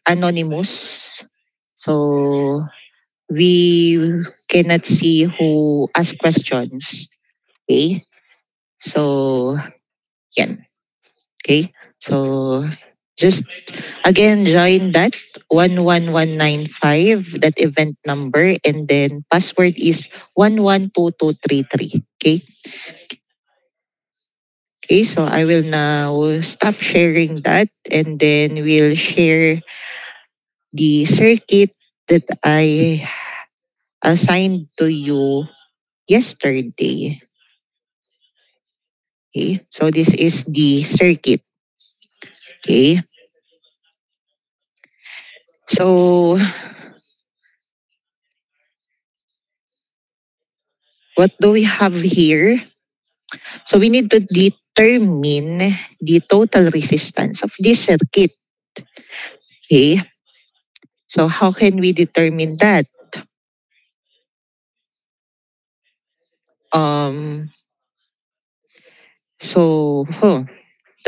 anonymous. So we cannot see who asked questions. Okay? So, yan. Okay? So, just again, join that 11195, that event number, and then password is 112233. Okay? Okay, so I will now stop sharing that, and then we'll share the circuit that I assigned to you yesterday. Okay, so this is the circuit. Okay, so what do we have here? So we need to determine the total resistance of this circuit. Okay, so how can we determine that? Um,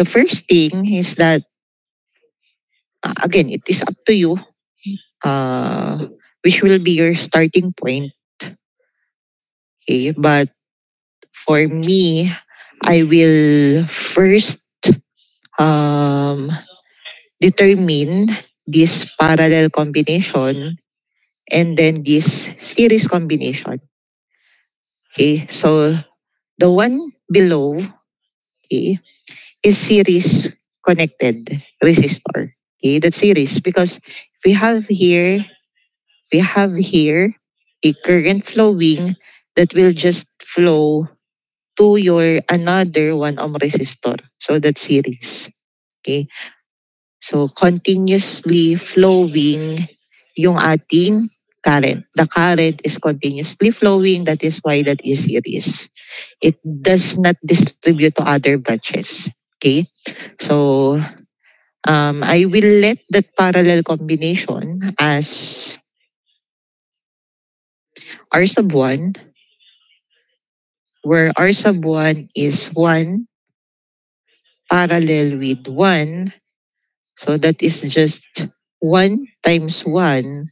the first thing is that, again, it is up to you, uh, which will be your starting point. Okay, but for me, I will first um, determine this parallel combination and then this series combination. Okay, so the one below, okay, is series connected resistor. Okay, that's series because we have here we have here a current flowing that will just flow to your another 1 ohm resistor. So that's series. Okay. So continuously flowing yung ating current. The current is continuously flowing. That is why that is series. It does not distribute to other branches. Okay. So I will let that parallel combination as R sub 1, where R sub 1 is 1 parallel with 1. So that is just 1 times 1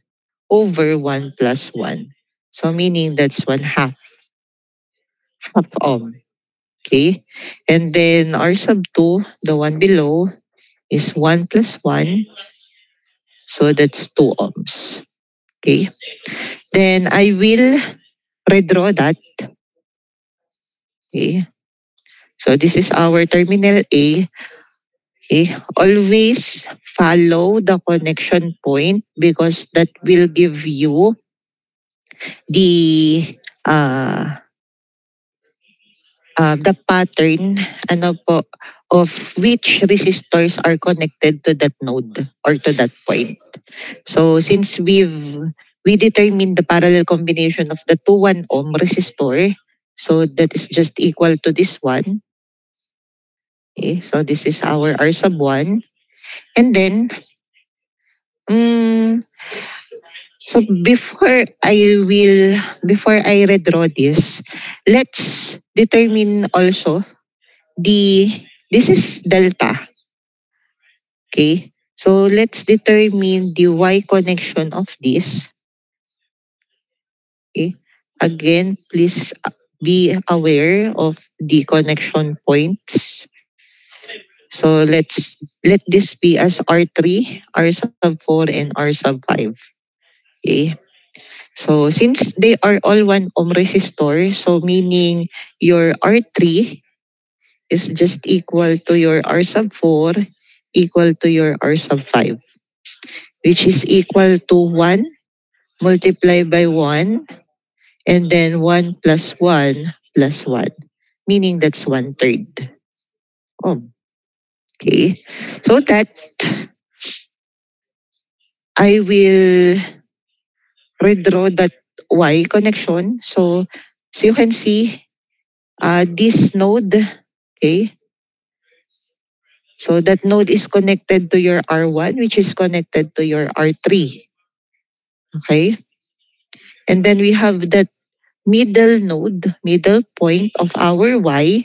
over 1 plus 1. So meaning that's half ohm. Okay. And then R sub 2, the one below, is 1 plus 1. So that's 2 ohms. Okay. Then I will redraw that. Okay. So this is our terminal A. Okay. Always follow the connection point because that will give you the the pattern ano po of which resistors are connected to that node or to that point. So since we determined the parallel combination of the two 1 ohm resistor, so that is just equal to this one. Okay, so this is our R sub 1. And then, mm, so before I redraw this, let's determine also this is delta. Okay, so let's determine the Y connection of this. Okay, again, please be aware of the connection points. So let this be as R3, R sub 4, and R sub 5. Okay. So since they are all 1 ohm resistor, so meaning your R3 is just equal to your R sub 4 equal to your R sub 5, which is equal to 1 multiplied by 1 and then 1 plus 1 plus 1, meaning that's 1/3. Oh, okay. So that I will redraw that Y connection. So you can see this node, okay? So that node is connected to your R1, which is connected to your R3, okay? And then we have that middle node, middle point of our Y,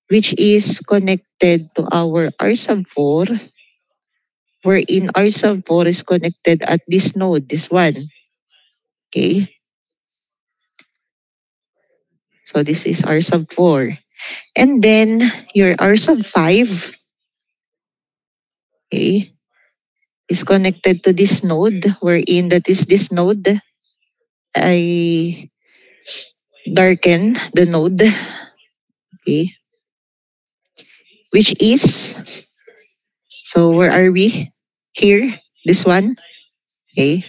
which is connected to our R sub 4 wherein R sub 4 is connected at this node, this one. Okay. So this is R sub 4. And then your R sub 5, okay, is connected to this node, wherein that is this node. I darken the node, okay, which is, so where are we? Here, this one, okay.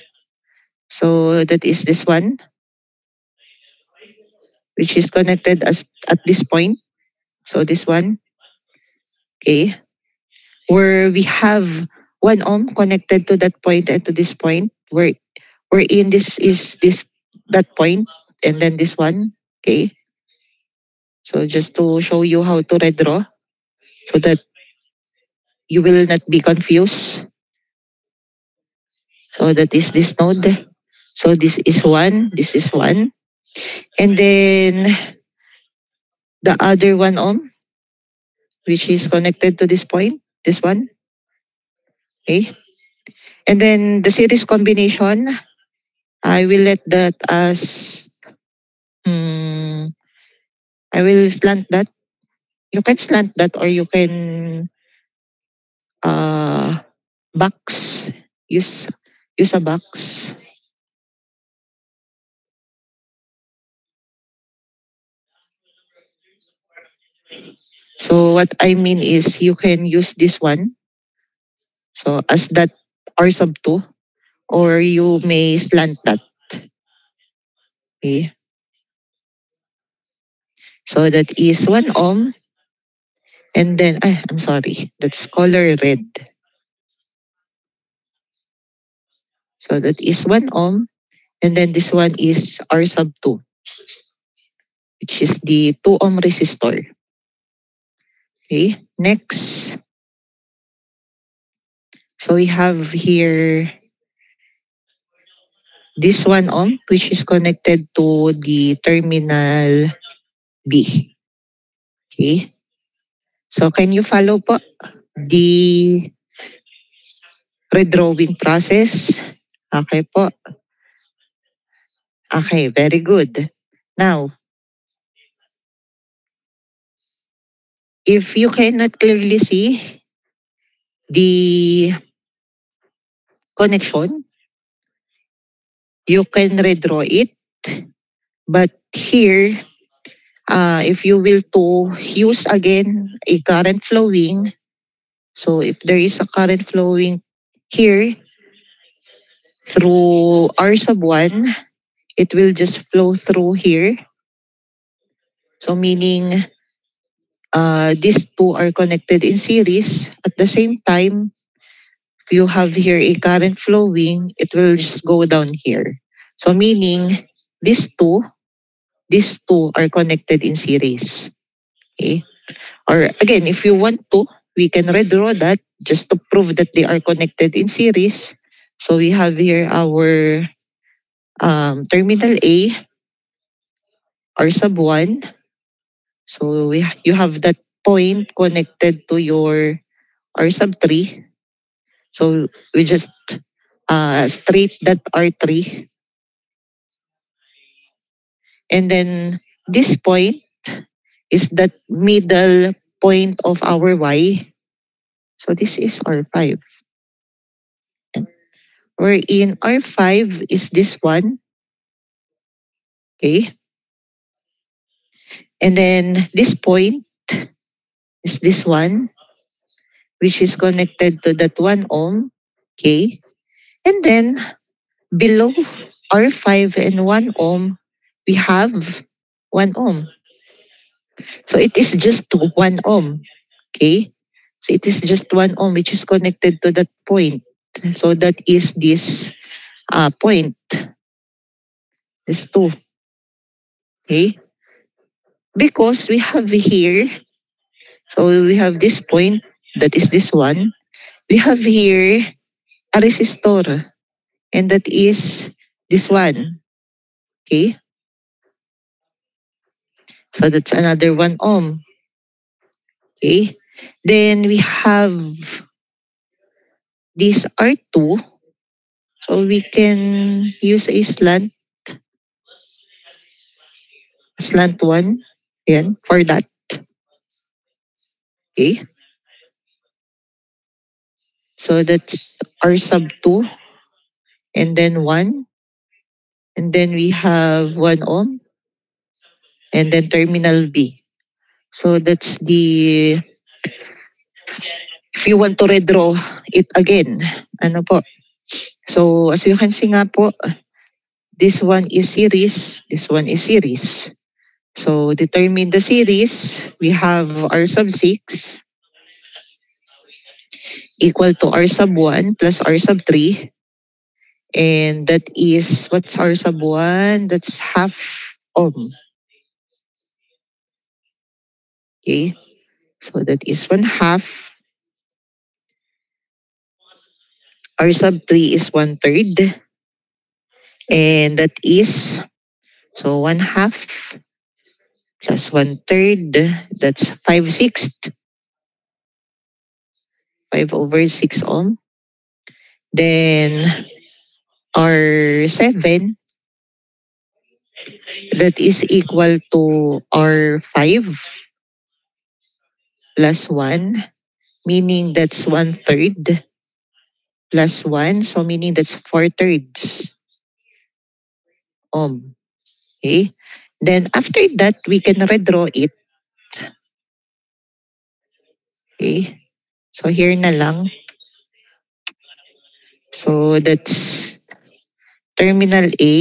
So that is this one, which is connected as at this point. So this one, okay, where we have 1 ohm connected to that point and to this point, where in this is this that point, and then this one, okay. So just to show you how to redraw, so that you will not be confused. So that is this node. So this is one, this is one. And then the other 1 ohm, which is connected to this point, this one. Okay. And then the series combination, I will let that as, I will slant that. You can slant that, or you can uh, box. Use, use a box. So what I mean is you can use this one. So as that R sub 2, or you may slant that. Okay. So that is 1 ohm. And then, I'm sorry, that's color red. So that is 1 ohm. And then this one is R sub 2, which is the 2 ohm resistor. Okay. Next. So we have here this 1 ohm, which is connected to the terminal B. Okay. So can you follow po the redrawing process? Okay po. Okay, very good. Now, if you cannot clearly see the connection, you can redraw it. But here, if you will to use again a current flowing, so if there is a current flowing here through R sub 1, it will just flow through here. So meaning these two are connected in series. At the same time, if you have here a current flowing, it will just go down here. So meaning these two are connected in series. Okay. Or again, if you want to, we can redraw that just to prove that they are connected in series. So we have here our terminal A, R sub 1. So you have that point connected to your R sub 3. So we just straight that R3. And then this point is that middle point of our Y. So this is R5. Wherein R5 is this one. Okay. And then this point is this one, which is connected to that 1 ohm. Okay. And then below R5 and 1 ohm, we have 1 ohm. So it is just 1 ohm. Okay. So it is just 1 ohm, which is connected to that point. So that is this point, this two. Okay. Because we have here, so we have this point, that is this one. We have here a resistor, and that is this one. Okay. So that's another 1 ohm. Okay. Then we have These are two. So we can use a slant one. Yan, for that. Okay. So that's R sub 2 and then 1. And then we have 1 ohm and then terminal B. So that's the, if you want to redraw it again, ano po. So as you can see nga po, this one is series, this one is series. So determine the series, we have R sub 6 equal to R sub 1 plus R sub 3. And that is, what's R sub 1? That's half ohm. Okay. So that is 1/2. R sub 3 is 1/3. And that is, so 1/2 plus 1/3, that's 5/6. 5/6 ohm. Then R7, that is equal to R5 plus 1, meaning that's 1/3 plus 1, so meaning that's 4/3 ohm. Okay. Then after that, we can redraw it. Okay. So here na lang. So that's terminal A.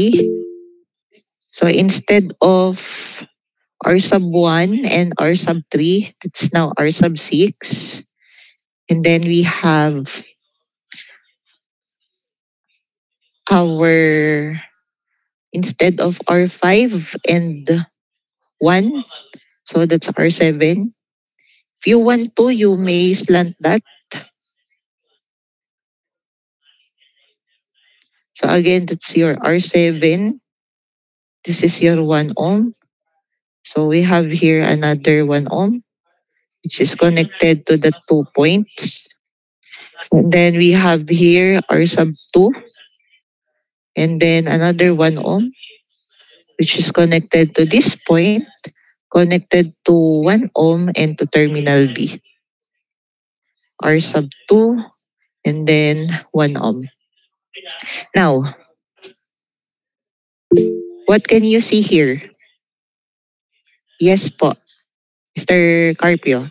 So instead of R sub 1 and R sub 3, that's now R sub 6. And then we have our, instead of R5 and 1, so that's R7. If you want to, you may slant that. So again, that's your R7. This is your 1 ohm. So we have here another 1 ohm, which is connected to the 2 points. And then we have here R sub 2. And then another 1 ohm, which is connected to this point, connected to 1 ohm and to terminal B. R sub 2 and then 1 ohm. Now, what can you see here? Yes po, Mr. Carpio.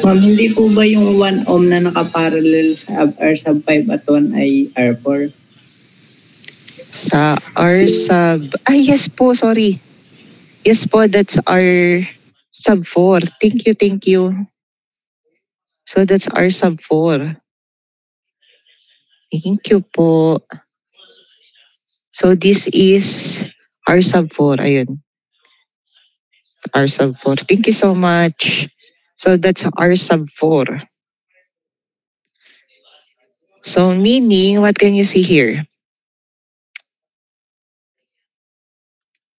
Ma'am, hindi po ba yung 1 ohm na nakaparallel sa R sub 5 at 1 ay R4? Sa R sub, yes po, sorry. Yes po, that's R sub 4. Thank you, thank you. So that's R sub 4. Thank you po. So this is R sub 4. Ayun. R sub 4. Thank you so much. So that's R sub 4. So meaning, what can you see here?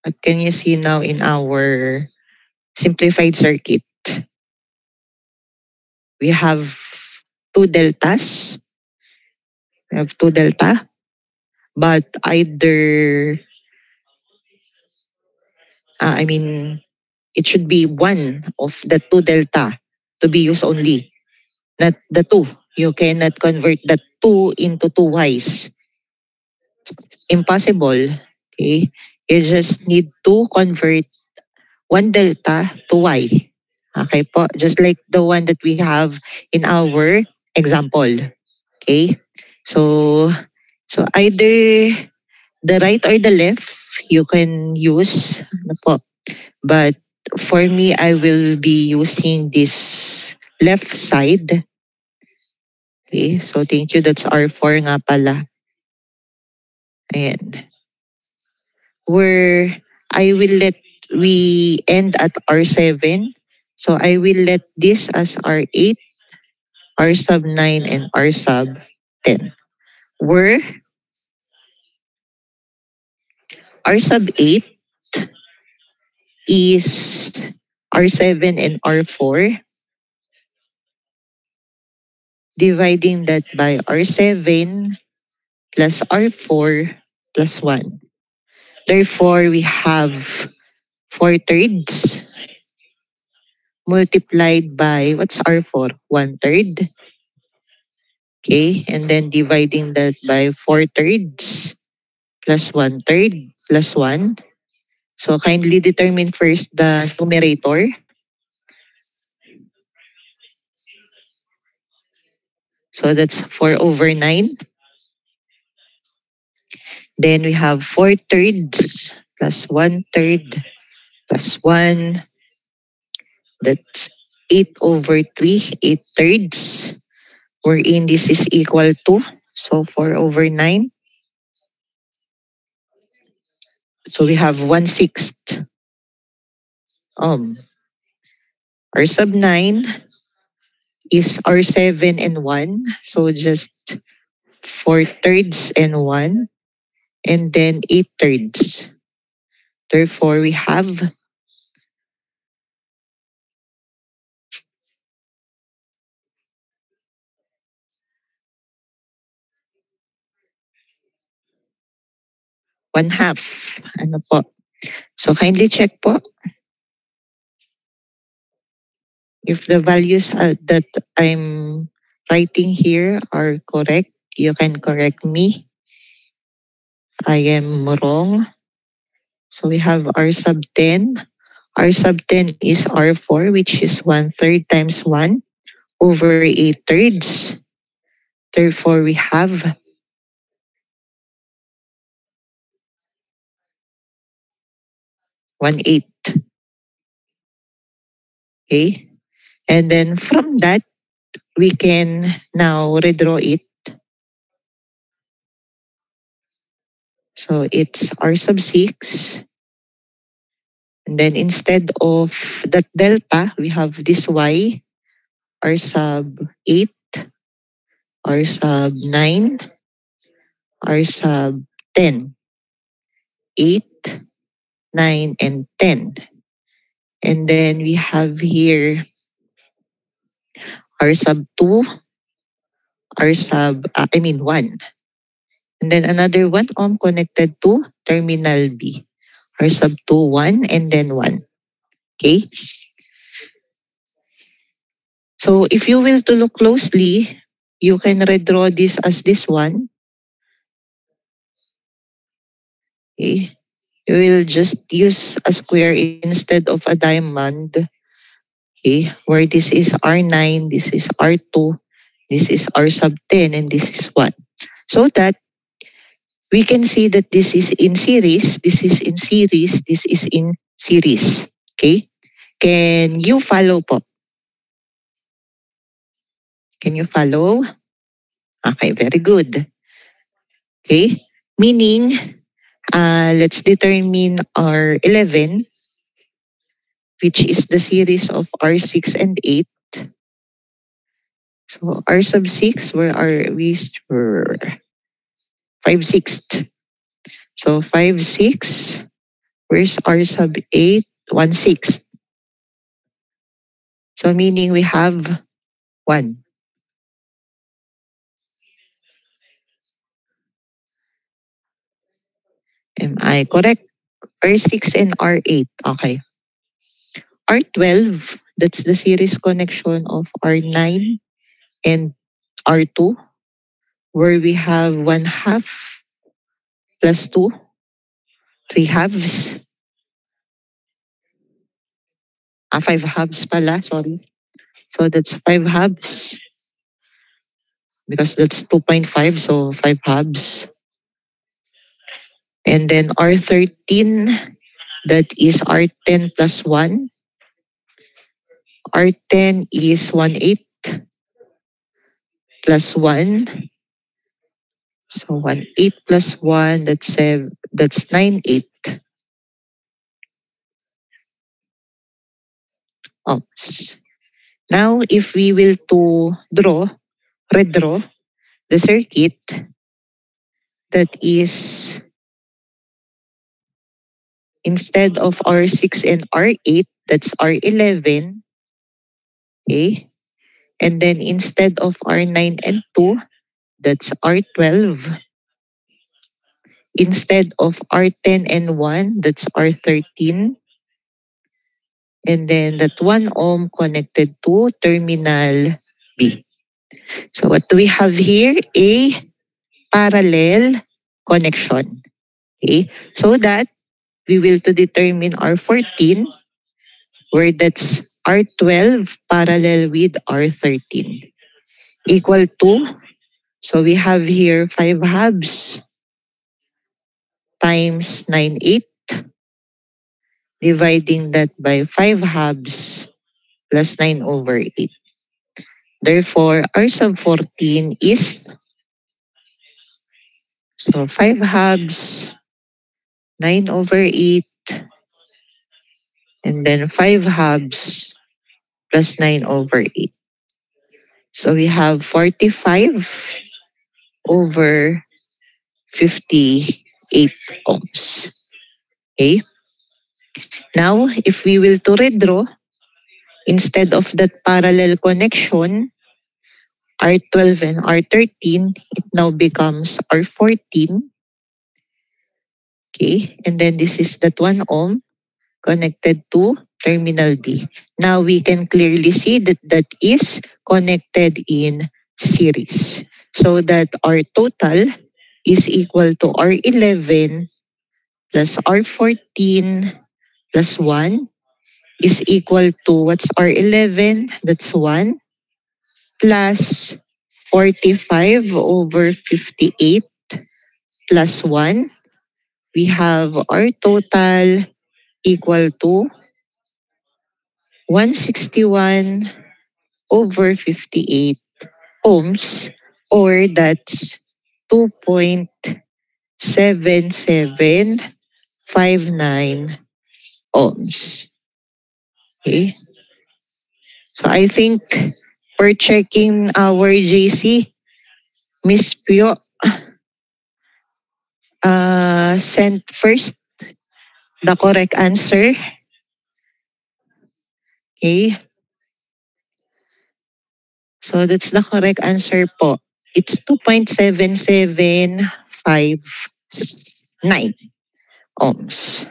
What can you see now in our simplified circuit? We have two deltas. We have two delta, but either, it should be one of the two delta to be used only, not the two. You cannot convert the two into two y's. Impossible. Okay? You just need to convert one delta to y. Okay po? Just like the one that we have in our example. Okay? So either the right or the left, you can use. Ano po? But for me, I will be using this left side. Okay? So thank you. That's R4 nga pala. Ayan. Where we end at R7. So I will let this as R8, R sub 9, and R sub 10. Where R sub 8 is R7 and R4. dividing that by R7 plus R4 plus 1. Therefore, we have 4 thirds multiplied by, what's R4? 1 third. Okay, and then dividing that by 4 thirds plus 1 third plus 1. So kindly determine first the numerator. So that's 4 over 9. Then we have 4 thirds plus 1 third plus 1. That's 8 over 3, 8 thirds. Wherein this is equal to, so 4 over 9. So we have 1/6. Um, R sub 9 is R7 and 1. So just 4 thirds and 1. And then 8 thirds. Therefore, we have 1/2. Ano po? So kindly check po if the values that I'm writing here are correct. You can correct me. I am wrong. So we have R sub 10. R sub 10 is R4, which is 1/3 times 1 over 8 thirds. Therefore, we have 1/8. Okay? And then from that, we can now redraw it. So it's R sub 6. And then instead of that delta, we have this y, R sub 8, R sub 9, R sub 10. 8, 9, and 10. And then we have here R sub 2, R sub, 1. And then another 1 ohm connected to terminal B. R sub 2, 1, and then 1. Okay? So if you will to look closely, you can redraw this as this one. Okay? You will just use a square instead of a diamond. Okay? Where this is R9, this is R2, this is R sub 10, and this is 1. So that we can see that this is in series, this is in series, this is in series. Okay? Can you follow po? Can you follow? Okay, very good. Okay? Meaning, let's determine R11, which is the series of R6 and 8. So R sub 6, where are we? 5/6. So 5/6. Where's R sub 8? 1/6. So meaning we have 1. Am I correct? R6 and R8. Okay. R12, that's the series connection of R9 and R2, where we have 1/2 plus 2, 3/2. 5/2 pala, sorry. So that's 5/2 because that's 2.5, so 5/2. And then R13, that is R10 plus 1. R10 is 1/8 plus 1. So 1/8 plus 1, that's 9/8 ohms. Now, if we will to redraw the circuit, that is, instead of R6 and R8, that's R11, okay? And then instead of R9 and 2, that's R12. Instead of R10 and 1, that's R13. And then that 1 ohm connected to terminal B. So what do we have here? A parallel connection. Okay, so that we will to determine R14 where that's R12 parallel with R13 equal to, so we have here 5 halves times 9/8, dividing that by 5 halves plus 9/8. Therefore, R sub 14 is, so 5 halves, 9/8, and then 5 halves plus 9/8. So we have 45 over 58 ohms. Okay. Now, if we will to redraw, instead of that parallel connection, R12 and R13, it now becomes R14. Okay. And then this is that 1 ohm connected to terminal B. Now we can clearly see that that is connected in series. So that our total is equal to R11 plus R14 plus 1 is equal to, what's R11? That's 1 plus 45 over 58 plus 1. We have our total equal to 161 over 58 ohms, or that's 2.7759 ohms. Okay. So I think we're checking our JC. Miss Pio sent first the correct answer. Okay. So that's the correct answer po. It's 2.7759 ohms.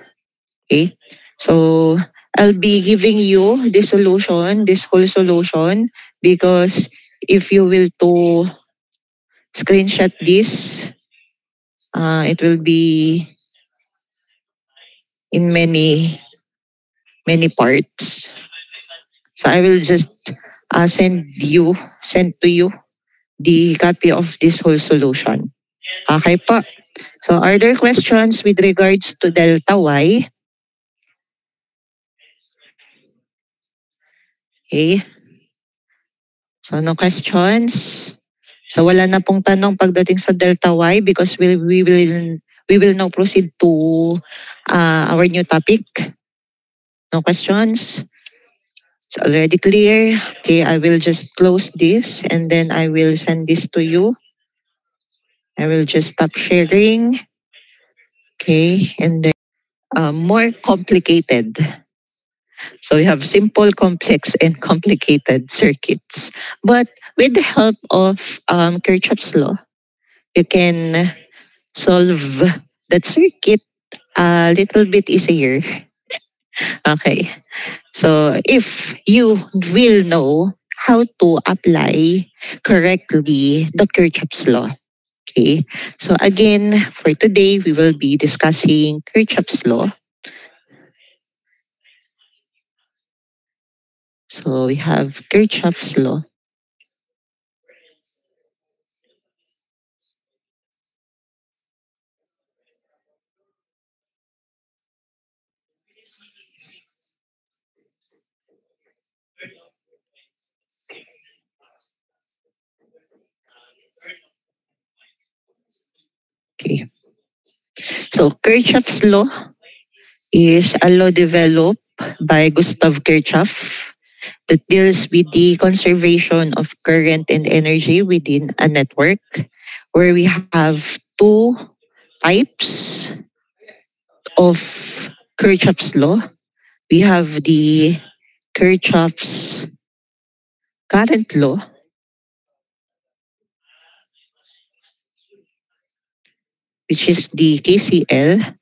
Okay. So I'll be giving you this solution, this whole solution, because if you will to screenshot this, it will be in many parts. So I will just send to you the copy of this whole solution. Okay po. So are there questions with regards to delta Y? Okay. So no questions. So wala na pong tanong pagdating sa delta Y because we will now proceed to our new topic. No questions. It's already clear. Okay, I will just close this and then I will send this to you. I will just stop sharing. Okay, and then more complicated. So we have simple, complex, and complicated circuits. But with the help of Kirchhoff's law, you can solve that circuit a little bit easier. Okay. So if you will know how to apply correctly the Kirchhoff's law. Okay. So again, for today, we will be discussing Kirchhoff's law. So we have Kirchhoff's law. Okay. So Kirchhoff's law is a law developed by Gustav Kirchhoff that deals with the conservation of current and energy within a network where we have two types of Kirchhoff's law. We have the Kirchhoff's current law, which is the KCL,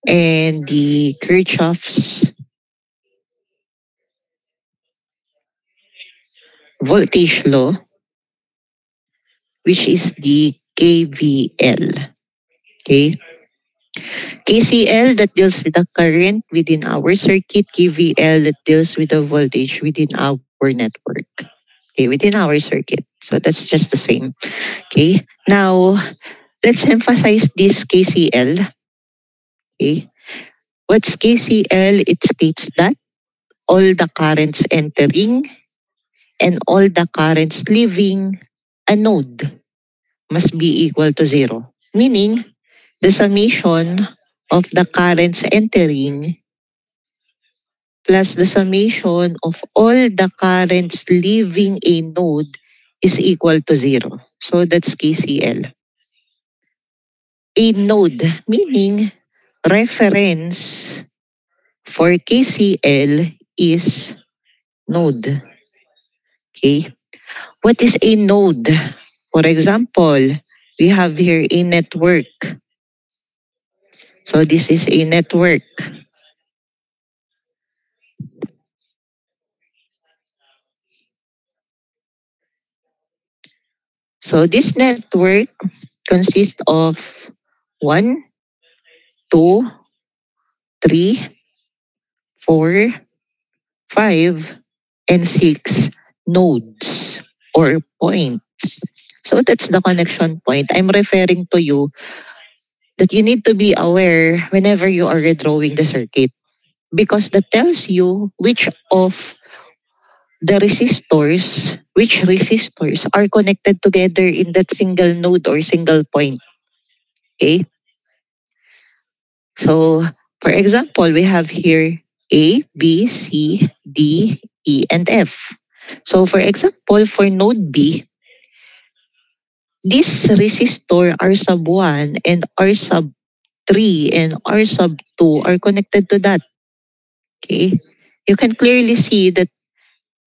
and the Kirchhoff's voltage law, which is the KVL. Okay. KCL that deals with the current within our circuit, KVL that deals with the voltage within our network. Okay, within our circuit. So that's just the same. Okay. Now let's emphasize this KCL. Okay. What's KCL? It states that all the currents entering and all the currents leaving a node must be equal to zero. Meaning, the summation of the currents entering plus the summation of all the currents leaving a node is equal to zero. So that's KCL. A node, meaning reference for KCL is node. Okay. What is a node? For example, we have here a network. So this is a network. So this network consists of 1, 2, 3, 4, 5, and 6 nodes or points. So that's the connection point. I'm referring to you that you need to be aware whenever you are redrawing the circuit because that tells you which resistors are connected together in that single node or single point. Okay? So, for example, we have here A, B, C, D, E, and F. So, for example, for node B, this resistor R sub 1 and R sub 3 and R sub 2 are connected to that. Okay? You can clearly see that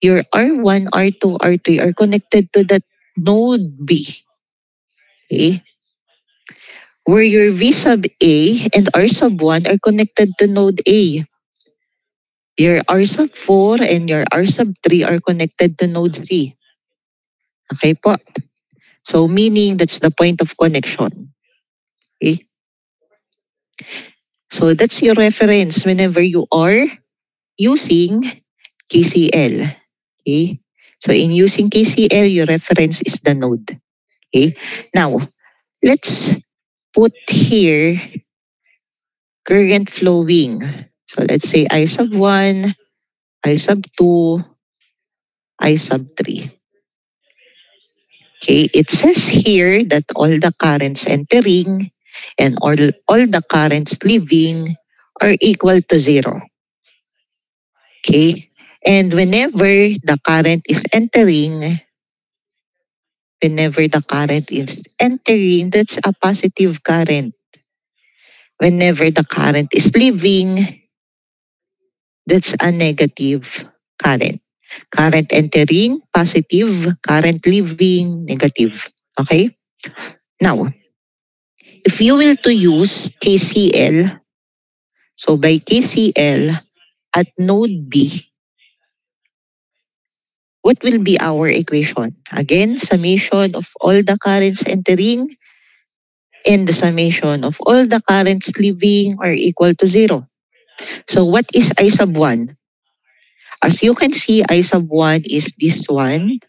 your R1, R2, R3 are connected to that node B. Okay? Where your V sub A and R sub 1 are connected to node A. Your R sub 4 and your R sub 3 are connected to node C. Okay po? So meaning that's the point of connection. Okay? So that's your reference whenever you are using KCL. Okay? So in using KCL, your reference is the node. Okay? Now, let's put here current flowing. So let's say I sub 1, I sub 2, I sub 3. Okay, it says here that all the currents entering and all the currents leaving are equal to zero. Okay, and whenever the current is entering, that's a positive current. Whenever the current is leaving, that's a negative current. Current entering, positive. Current leaving, negative. Okay? Now, if you will to use KCL, so by KCL at node B, what will be our equation? Again, summation of all the currents entering and the summation of all the currents leaving are equal to zero. So what is I sub 1? As you can see, I sub 1 is this one,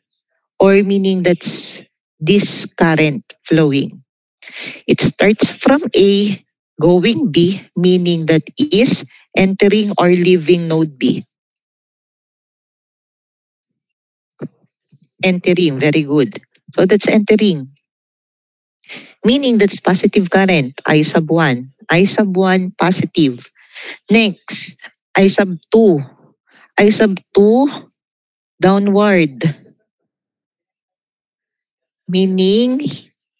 or meaning that's this current flowing. It starts from A going B, meaning that is entering or leaving node B. Entering, very good. So that's entering, meaning that's positive current, I sub 1. I sub 1 positive. Next, I sub 2. I sub 2 downward, meaning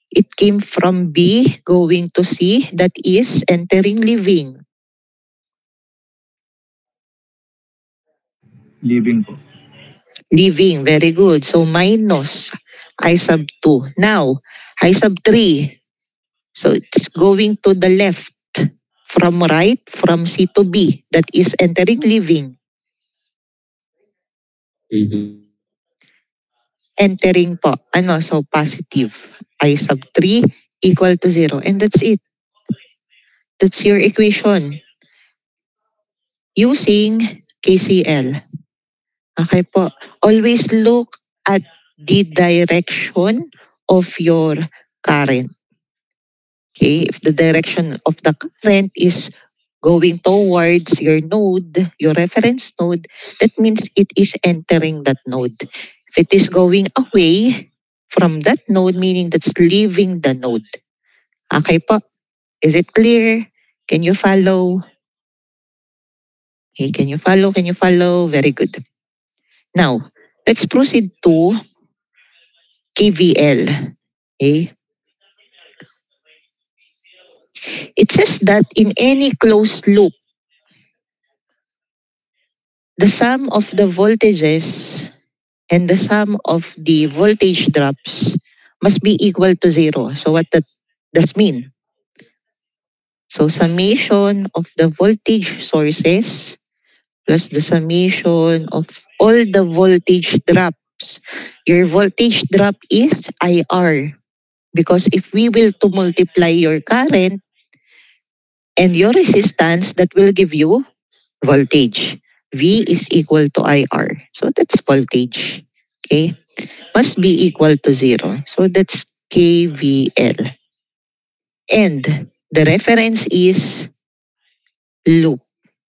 it came from B going to C, that is entering, leaving. Leaving po. Leaving, very good. So minus I sub 2. Now, I sub 3. So it's going to the left from right, from C to B. That is entering leaving. Entering po. Ano? So positive. I sub 3 equal to 0. And that's it. That's your equation. Using KCL. Okay po. Always look at the direction of your current. Okay, if the direction of the current is going towards your node, your reference node, that means it is entering that node. If it is going away from that node, meaning that's leaving the node. Okay po? Is it clear? Can you follow? Okay, can you follow? Can you follow? Very good. Now, let's proceed to KVL. Okay? It says that in any closed loop, the sum of the voltages and the sum of the voltage drops must be equal to 0. So what that does mean? So summation of the voltage sources plus the summation of all the voltage drops. Your voltage drop is IR, because if we will to multiply your current and your resistance, that will give you voltage. V is equal to IR. So that's voltage. Okay? Must be equal to 0. So that's KVL. And the reference is loop,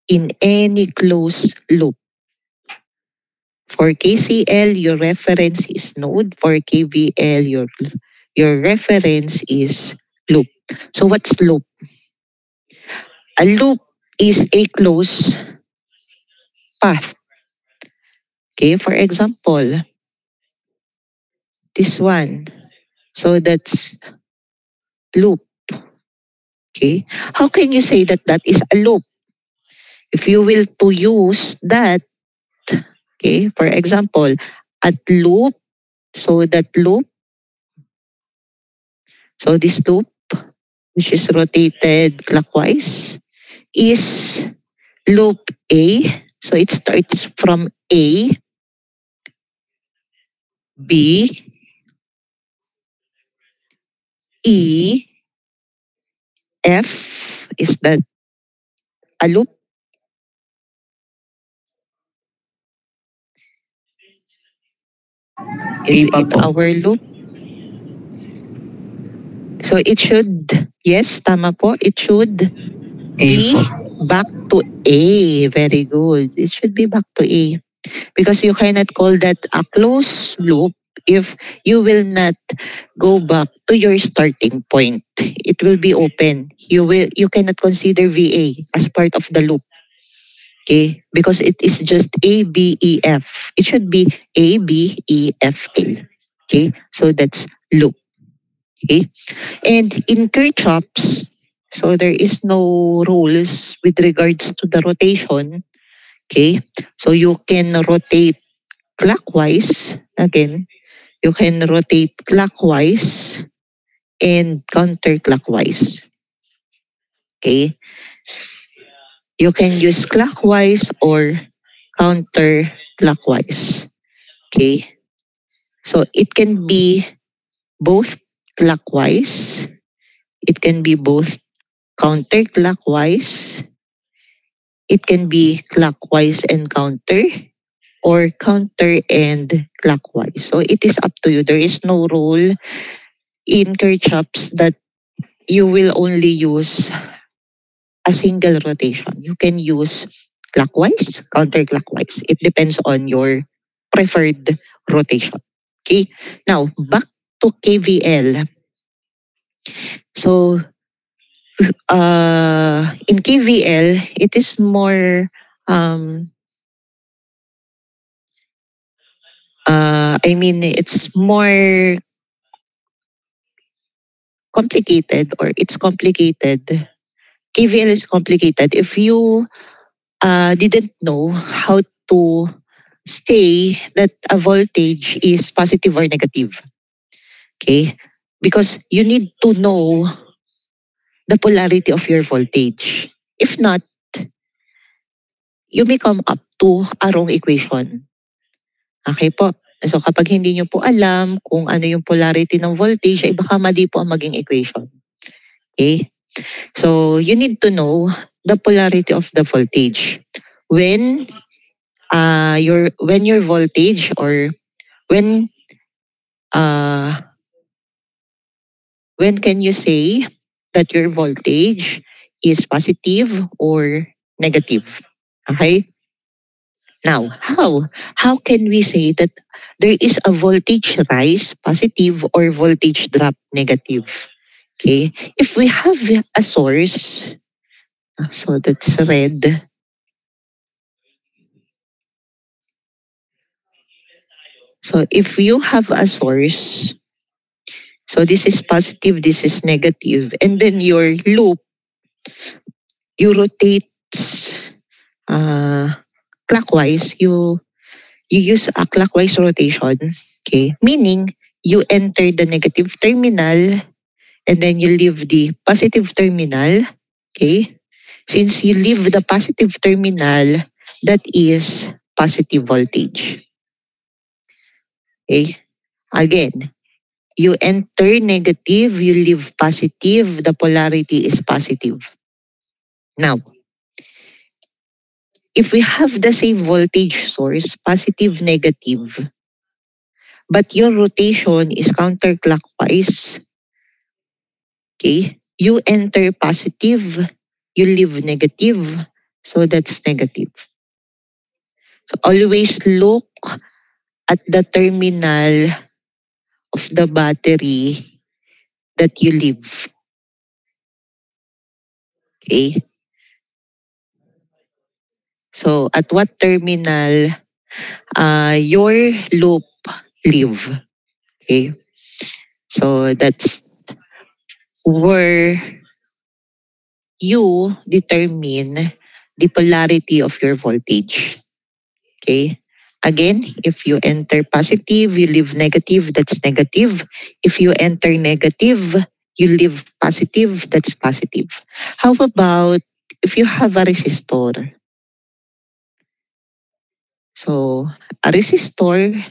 in any closed loop. For KCL, your reference is node. For KVL, your reference is loop. So what's loop? A loop is a closed path. Okay, for example, this one. So that's loop. Okay. How can you say that that is a loop? If you will to use that, okay, for example, at loop, so that loop, so this loop, which is rotated clockwise, is loop A. So it starts from A, B, E, F. Is that a loop? Is A pa it po. our loop? So it should, yes, tama po, it should A be po. back to A. Very good. It should be back to A. Because you cannot call that a closed loop if you will not go back to your starting point. It will be open. You cannot consider VA as part of the loop. Okay? Because it is just A, B, E, F. It should be A, B, E, F, A. Okay? So that's loop. Okay? And in Kirchhoff's, so there is no rules with regards to the rotation. Okay? So you can rotate clockwise. Again, you can rotate clockwise and counterclockwise. Okay? You can use clockwise or counterclockwise. Okay? So it can be both clockwise, it can be both counterclockwise, it can be clockwise and counter, or counter and clockwise. So it is up to you. There is no rule in Kirchhoff's that you will only use a single rotation. You can use clockwise, counterclockwise. It depends on your preferred rotation. Okay. Now, back to KVL. So, in KVL, it is more, it's more complicated, or it's complicated. KVL is complicated. If you didn't know how to say that a voltage is positive or negative. Okay? Because you need to know the polarity of your voltage. If not, you may come up to a wrong equation. Okay po? So kapag hindi nyo po alam kung ano yung polarity ng voltage, ay baka mali po ang maging equation. Okay? So you need to know the polarity of the voltage. When your voltage or when when can you say that your voltage is positive or negative? Okay? Now, how can we say that there is a voltage rise positive or voltage drop negative? Okay? If we have a source, so that's red. So if you have a source, so this is positive, this is negative, and then your loop, you rotate clockwise, you use a clockwise rotation, okay? Meaning, you enter the negative terminal and then you leave the positive terminal, okay? Since you leave the positive terminal, that is positive voltage. Okay? Again, you enter negative, you leave positive, the polarity is positive. Now, if we have the same voltage source, positive, negative, but your rotation is counterclockwise, okay, you enter positive, you leave negative, so that's negative. So always look at the terminal of the battery that you leave. Okay? So at what terminal your loop leave. Okay? So that's where you determine the polarity of your voltage. Okay? Again, if you enter positive, you leave negative, that's negative. If you enter negative, you leave positive, that's positive. How about if you have a resistor? So, a resistor,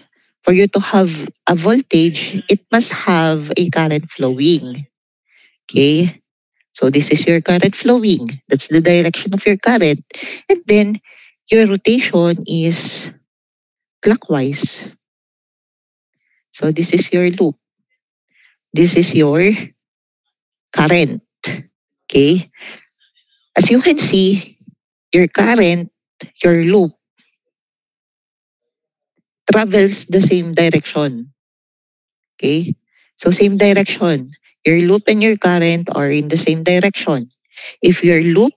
for you to have a voltage, it must have a current flowing. Okay? So, this is your current flowing. That's the direction of your current. And then, your rotation is clockwise. So, this is your loop. This is your current. Okay? As you can see, your current, your loop, travels the same direction. Okay? So same direction. Your loop and your current are in the same direction. If your loop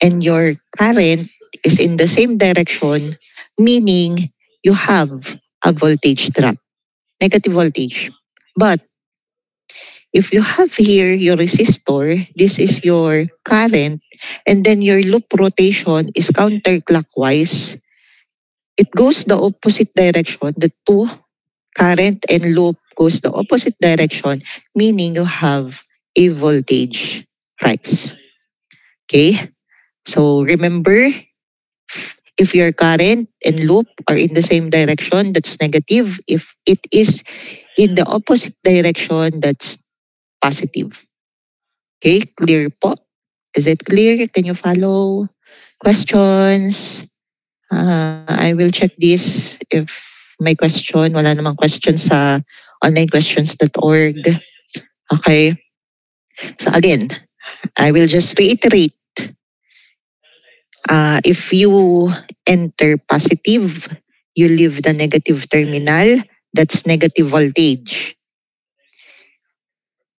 and your current is in the same direction, meaning you have a voltage drop, negative voltage. But if you have here your resistor, this is your current, and then your loop rotation is counterclockwise, it goes the opposite direction. The two, current and loop, goes the opposite direction, meaning you have a voltage rise. Okay? So remember, if your current and loop are in the same direction, that's negative. If it is in the opposite direction, that's positive. Okay? Clear po? Is it clear? Can you follow? Questions? I will check this if may question. Wala namang question sa onlinequestions.org. Okay. So again, I will just reiterate. If you enter positive, you leave the negative terminal, that's negative voltage.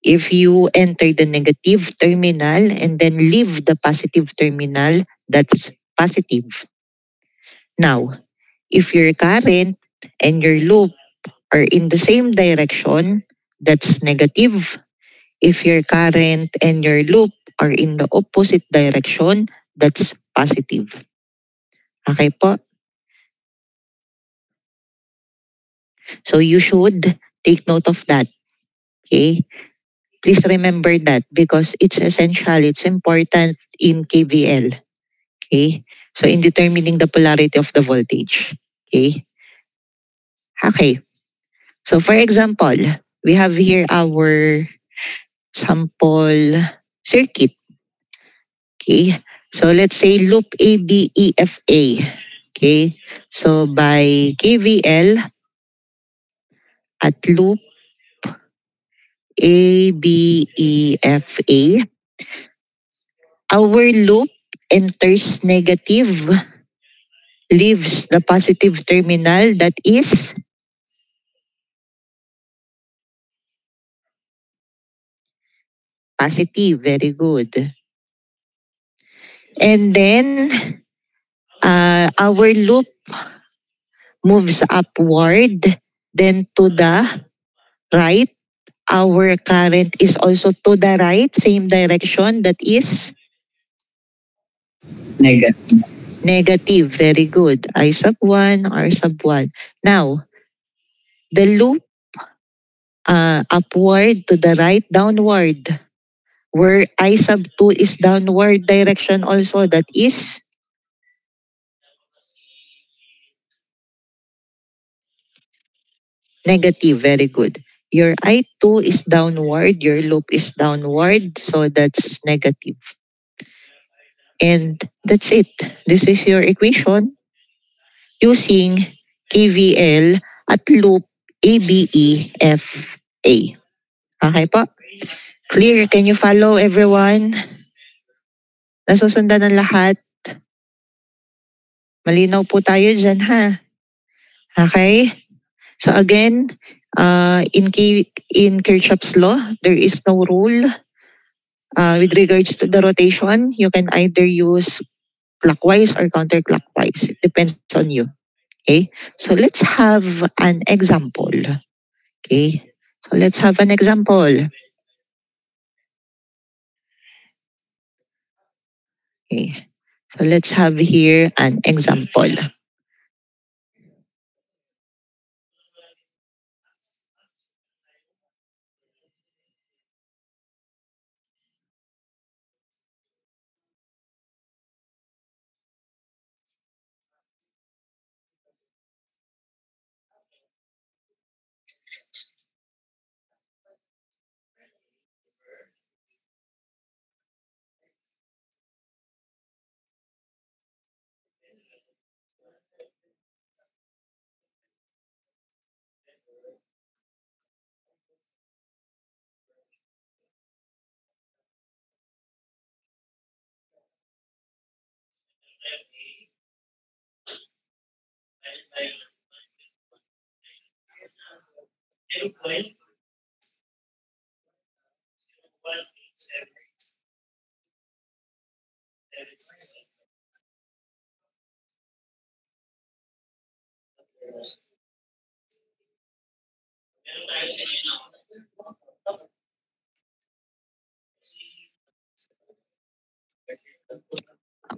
If you enter the negative terminal and then leave the positive terminal, that's positive. Now, if your current and your loop are in the same direction, that's negative. If your current and your loop are in the opposite direction, that's positive. Okay po? So you should take note of that. Okay? Please remember that because it's essential, it's important in KVL. Okay? So in determining the polarity of the voltage. Okay? Okay. So for example, we have here our sample circuit. Okay. So let's say loop ABEFA. Okay. So by KVL at loop ABEFA, our loop enters negative, leaves the positive terminal that is positive. Very good. And then our loop moves upward, then to the right. Our current is also to the right, same direction, that is Negative. negative. Very good. I sub 1, R sub 1. Now, the loop upward, to the right, downward, where I sub 2 is downward direction also, that is negative. Very good. Your I2 is downward, your loop is downward, so that's negative. And that's it. This is your equation using KVL at loop ABEFA. Okay po? Clear? Can you follow everyone? Nasusundan ng lahat? Malinaw po tayo dyan ha. Okay? So again, in Kirchhoff's law, there is no rule with regards to the rotation. You can either use clockwise or counterclockwise. It depends on you. Okay? So let's have an example. Okay? So let's have an example. Okay. So let's have here an example.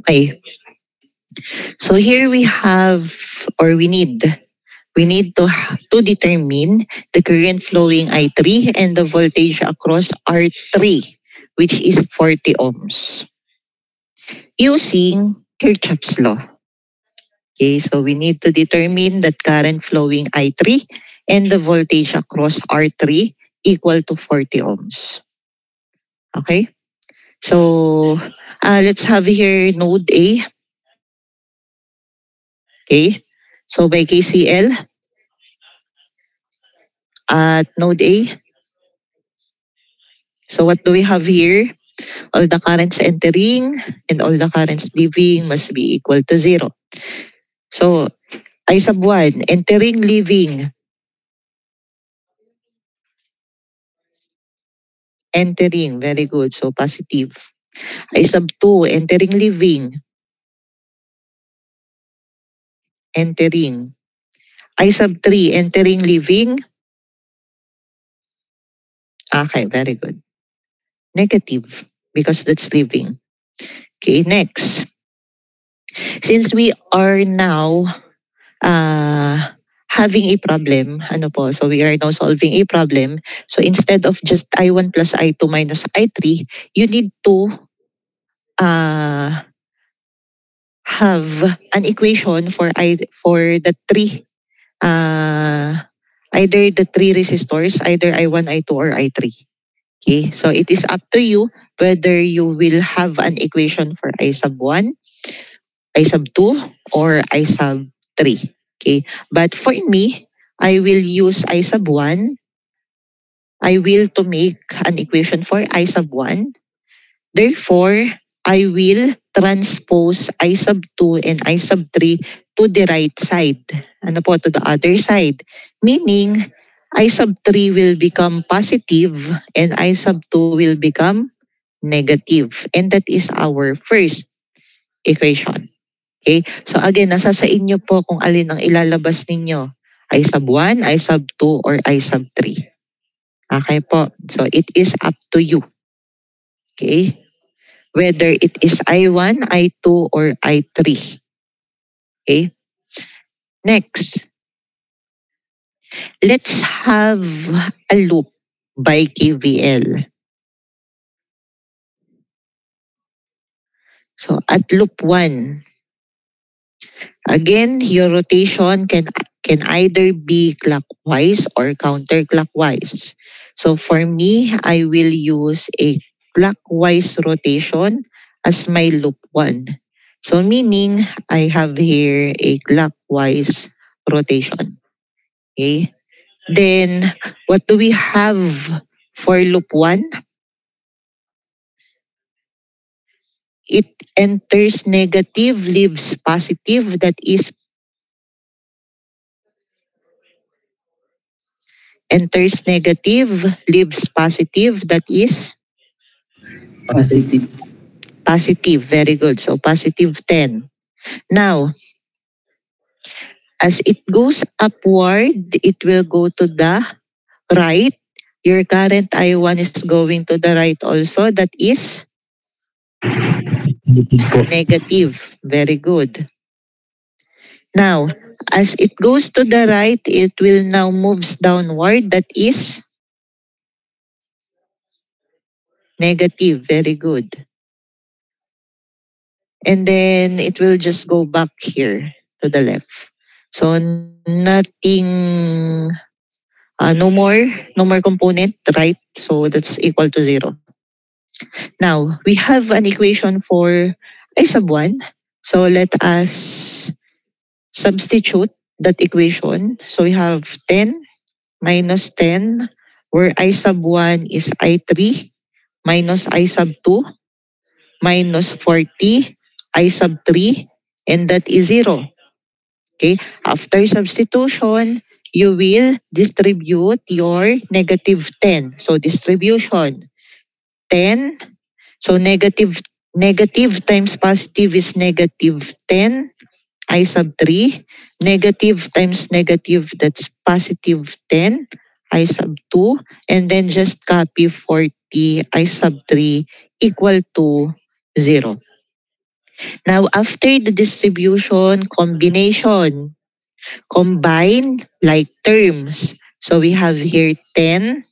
Okay. So here we have, or we need to determine the current flowing I3 and the voltage across R3, which is 40 ohms, using Kirchhoff's law. Okay, so we need to determine that current flowing I3 and the voltage across R3 equal to 40 ohms. Okay? So let's have here node A. Okay? So by KCL at node A. So what do we have here? All the currents entering and all the currents leaving must be equal to 0. So I sub 1, entering, leaving. Entering, very good. So positive. I sub 2, entering, leaving. Entering. I sub 3, entering, leaving. Okay, very good. Negative, because that's leaving. Okay, next. Since we are now having a problem. Ano po? So we are now solving a problem. So instead of just I1 plus I2 minus I3, you need to uh, have an equation for for the three either the three resistors, either I1, I2, or I3. Okay, so it is up to you whether you will have an equation for I sub 1, I sub 2, or I sub 3. Okay, but for me, I will use I sub 1. I will to make an equation for I sub 1. Therefore, I will transpose I sub 2 and I sub 3 to the right side. Ano po, to the other side. Meaning, I sub 3 will become positive and I sub 2 will become negative. And that is our first equation. Okay? So again, nasa sa inyo po kung alin ang ilalabas ninyo. I sub 1, I sub 2, or I sub 3. Okay po. So it is up to you. Okay? Whether it is I1, I2, or I3. Okay? Next, let's have a loop by KVL. So at loop 1, again, your rotation can either be clockwise or counterclockwise. So for me, I will use a clockwise rotation as my loop 1. So meaning, I have here a clockwise rotation. Okay? Then, what do we have for loop 1? It enters negative, leaves positive, that is enters negative, leaves positive, that is Positive. positive. Very good. So positive 10. Now, as it goes upward, it will go to the right. Your current I1 is going to the right also. That is negative. Very good. Now, as it goes to the right, it will now moves downward. That is negative. Very good. And then it will just go back here to the left. So nothing, no more component, right? So that's equal to 0. Now, we have an equation for I sub 1. So let us substitute that equation. So we have 10 minus 10, where I sub 1 is I3, minus I sub 2, minus 40, I sub 3, and that is 0. Okay? After substitution, you will distribute your negative 10. So distribution, 10. So negative times positive is negative 10. I sub 3. Negative times negative, that's positive 10. I sub 2. And then just copy 40. I sub 3 equal to 0. Now, after the distribution, combination, combine like terms. So we have here 10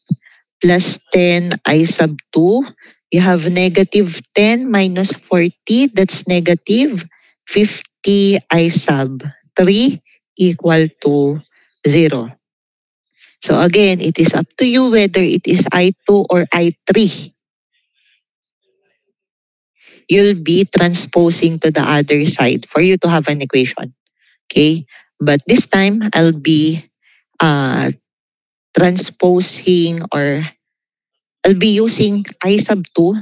plus 10 I sub 2. You have negative 10 minus 40, that's negative 50 I sub 3 equal to 0. So again, it is up to you whether it is I2 or I3. You'll be transposing to the other side for you to have an equation. Okay? But this time, I'll be transposing, or I'll be using I sub 2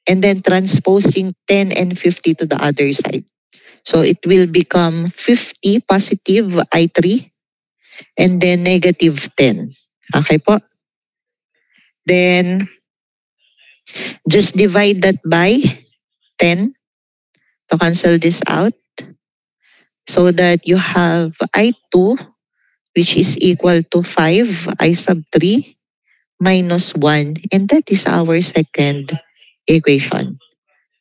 and then transposing 10 and 50 to the other side. So it will become 50 positive I3 and then negative 10. Okay po? Then just divide that by 10 to cancel this out, so that you have I2, which is equal to 5 I sub 3 minus 1, and that is our second equation.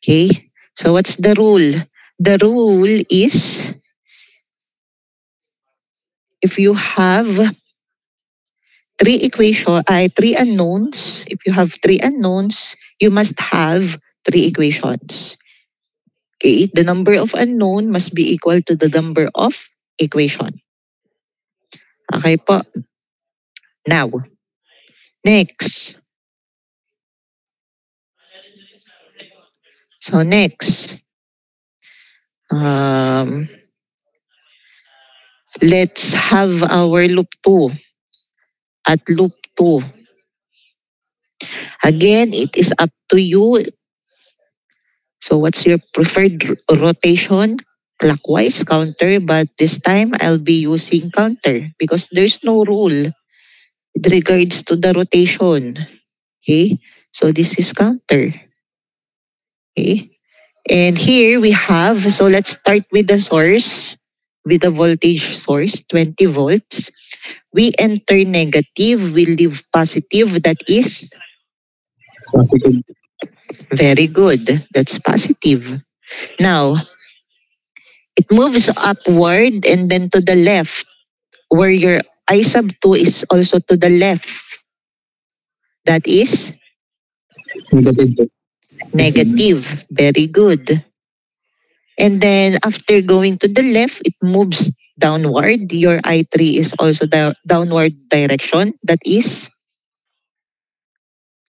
Okay? So what's the rule? The rule is if you have three unknowns, if you have three unknowns, you must have three equations. Okay, the number of unknown must be equal to the number of equation. Okay po. Now, next. So next, let's have our loop 2. At loop 2, again, it is up to you. So what's your preferred rotation? Clockwise, counter, but this time I'll be using counter because there's no rule with regards to the rotation. Okay, so this is counter. Okay, and here we have, so let's start with the source, with the voltage source, 20 volts. We enter negative, we leave positive, that is Positive. very good. That's positive. Now, it moves upward and then to the left, where your I sub 2 is also to the left. That is Negative. negative. Very good. And then after going to the left, it moves downward. Your I3 is also the downward direction. That is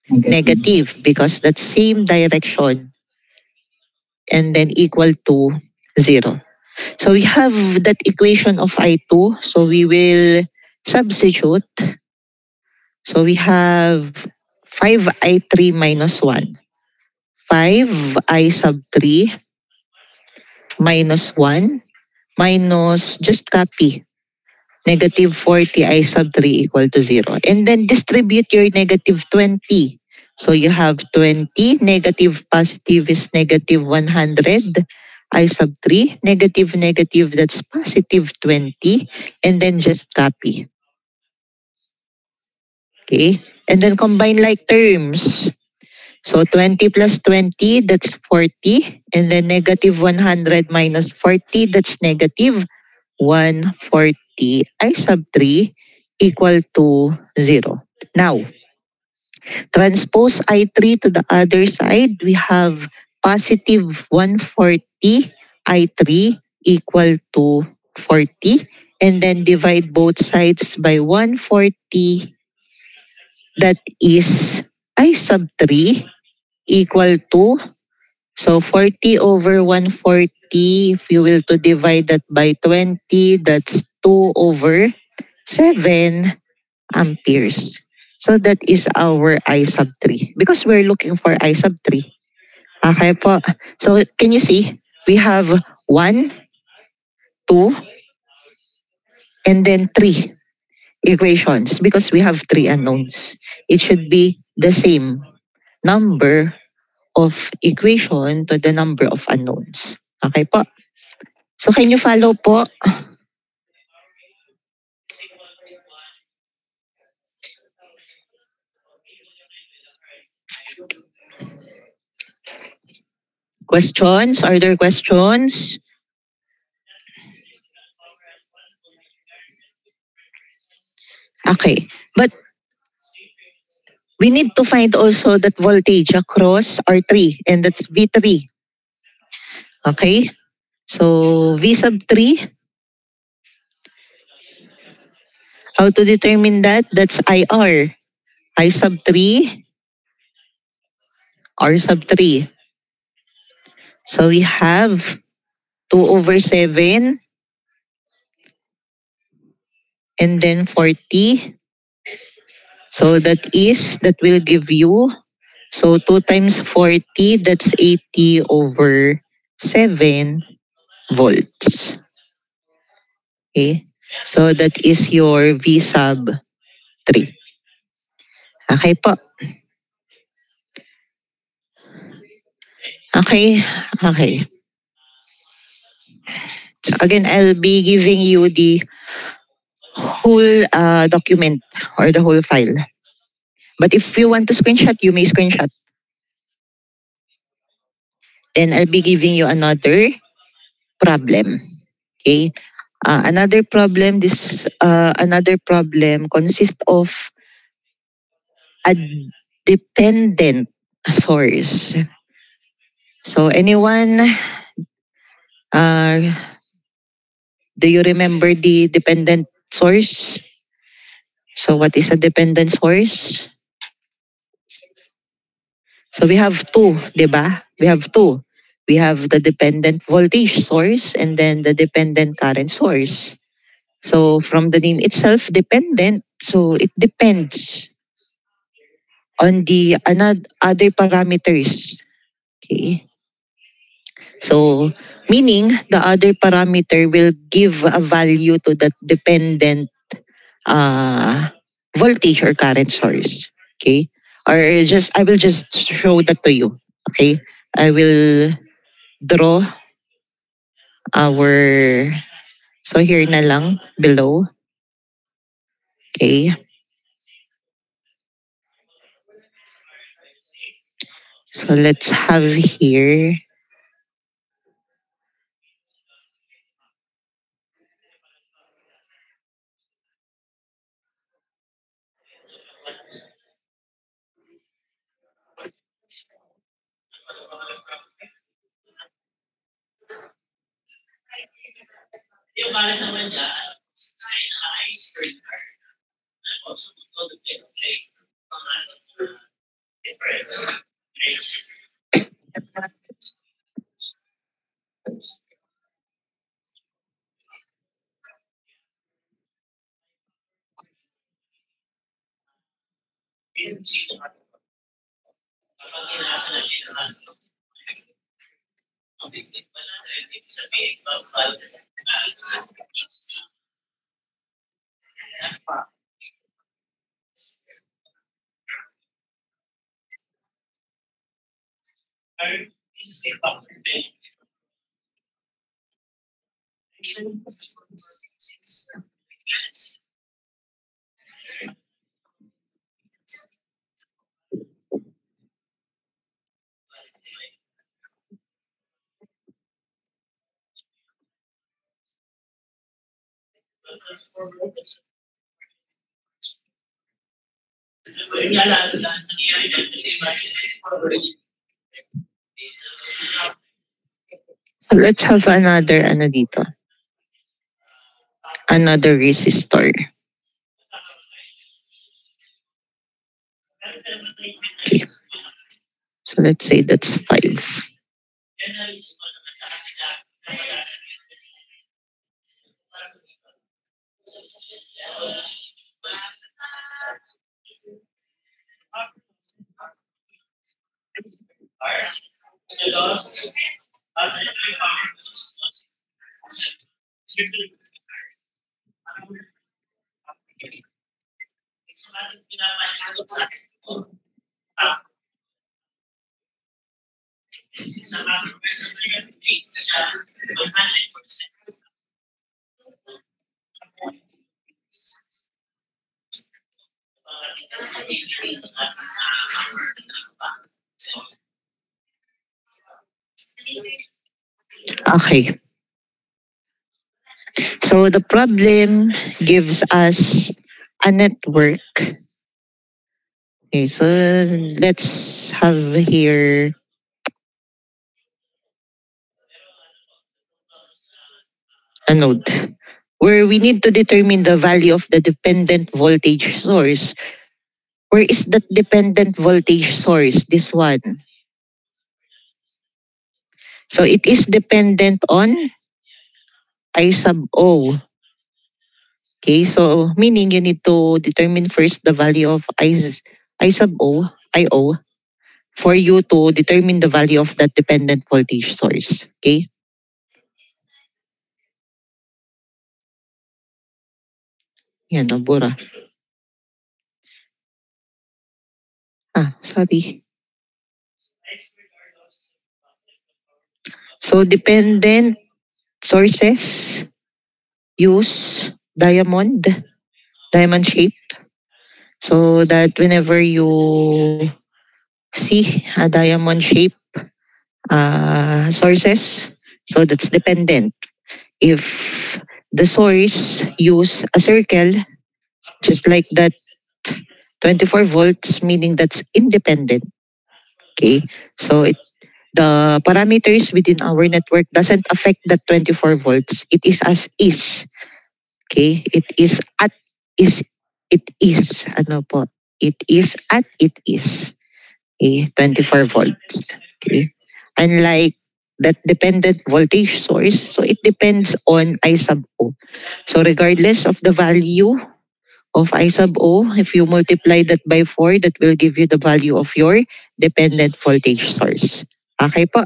negative because that same direction and then equal to 0. So we have that equation of I2. So we will substitute. So we have 5I3 minus 1. 5I sub 3 minus 1 minus, just copy, negative 40I sub 3 equal to 0. And then distribute your negative 20. So you have 20, negative positive is negative 100. I sub 3, negative negative, that's positive 20. And then just copy. Okay? And then combine like terms. So 20 plus 20, that's 40. And then negative 100 minus 40, that's negative 140. I sub 3 equal to 0. Now, transpose I3 to the other side. We have positive 140 I3 equal to 40. And then divide both sides by 140. That is I sub 3 equal to, so 40 over 140, if you will to divide that by 20, that's 2 over 7 amperes. So that is our I sub 3 because we're looking for I sub 3. Okay po. So can you see? We have 1, 2, and then 3 equations because we have 3 unknowns. It should be the same number of equation to the number of unknowns. Okay po? So can you follow po? Questions? Are there questions? Okay. But we need to find also that voltage across R3 and that's V3. Okay? So V sub 3. How to determine that? That's IR. I sub 3. R sub 3. So we have 2 over 7 and then 40. So that will give you, so 2 times 40, that's 80 over 7 volts. Okay? So that is your V sub 3. Okay po. Okay. Okay. So again, I'll be giving you the whole document or the whole file. But if you want to screenshot, you may screenshot. Then I'll be giving you another problem. Okay. Another problem consists of a dependent source. So anyone, uh, do you remember the dependent source? So what is a dependent source? So we have two, di ba? We have two. We have the dependent voltage source and then the dependent current source. So from the name itself, dependent, so it depends on the other parameters. Okay. So meaning the other parameter will give a value to that dependent uh, voltage or current source. Okay. Or I will just show that to you. Okay. I will draw our, so here na lang below. Okay. So let's have here. So let's have another dito. Another resistor. Okay. So let's say that's 5. Okay. So the problem gives us a network. Okay, so let's have here a node where we need to determine the value of the dependent voltage source. Where is that dependent voltage source? This one. So it is dependent on I sub O. Okay, so meaning you need to determine first the value of I sub O, IO, for you to determine the value of that dependent voltage source. Okay? Yan, nabura. Sorry. So dependent sources use diamond shape, so that whenever you see a diamond shape sources, so that's dependent. If the source use a circle, just like that 24 volts, meaning that's independent. Okay, so the parameters within our network doesn't affect that 24 volts. It is as is. Okay, it is at is it is ano po? It is at it is. Okay, 24 volts. Okay, unlike that dependent voltage source, so it depends on I sub O. So regardless of the value of I sub O, if you multiply that by 4, that will give you the value of your dependent voltage source. Okay po.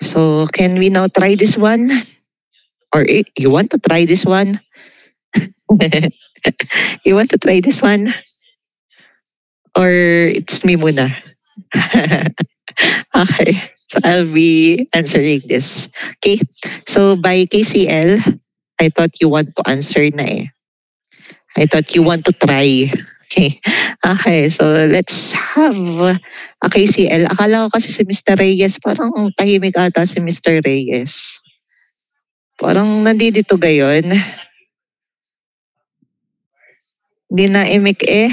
So can we now try this one? Or you want to try this one? You want to try this one? Or it's me muna? Okay. So I'll be answering this. Okay. So by KCL, I thought you want to answer na eh. I thought you want to try. Okay. Okay. So let's have a KCL. Akala ko kasi si Mr. Reyes, parang tahimik ata si Mr. Reyes. Parang nandito gayon. Hindi na imik eh.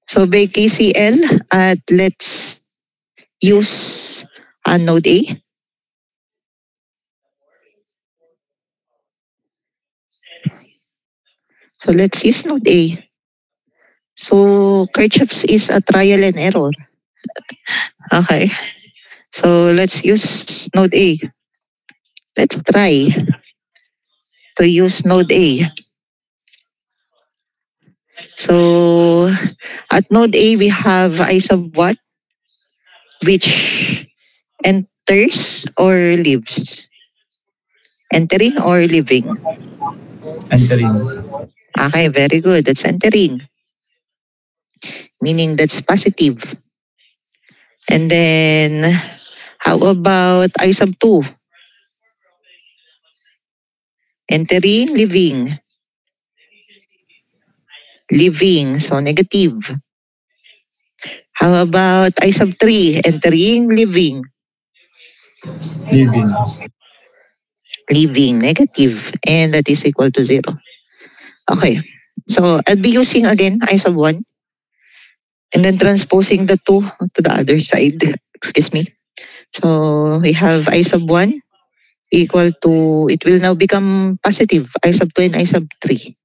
So by KCL, let's use node A. So let's use node A. So Kirchhoff's is a trial and error. Okay. So let's use node A. Let's try to use node A. So at node A, we have I sub what? Which enters or leaves? Entering or leaving? Entering. Okay, very good. That's entering. Meaning that's positive. And then, how about I sub 2? Entering, leaving. Leaving, so negative. How about I sub 3? Entering, leaving. Leaving. Leaving, negative. And that is equal to 0. Okay. So I'll be using again I sub 1. And then transposing the 2 to the other side. Excuse me. So we have I sub 1 equal to, it will now become positive, I sub 2 and I sub 3.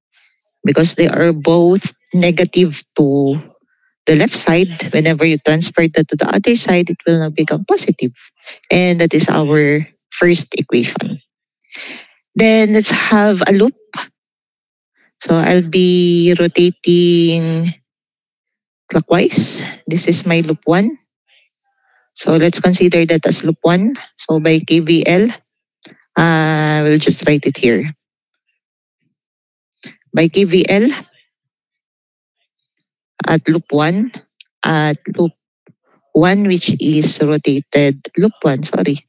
Because they are both negative to the left side. Whenever you transfer that to the other side, it will now become positive. And that is our first equation. Then let's have a loop. So I'll be rotating clockwise. This is my loop 1. So let's consider that as loop 1. So by KVL, we'll just write it here. By KVL, at loop 1, which is rotated, loop 1, sorry.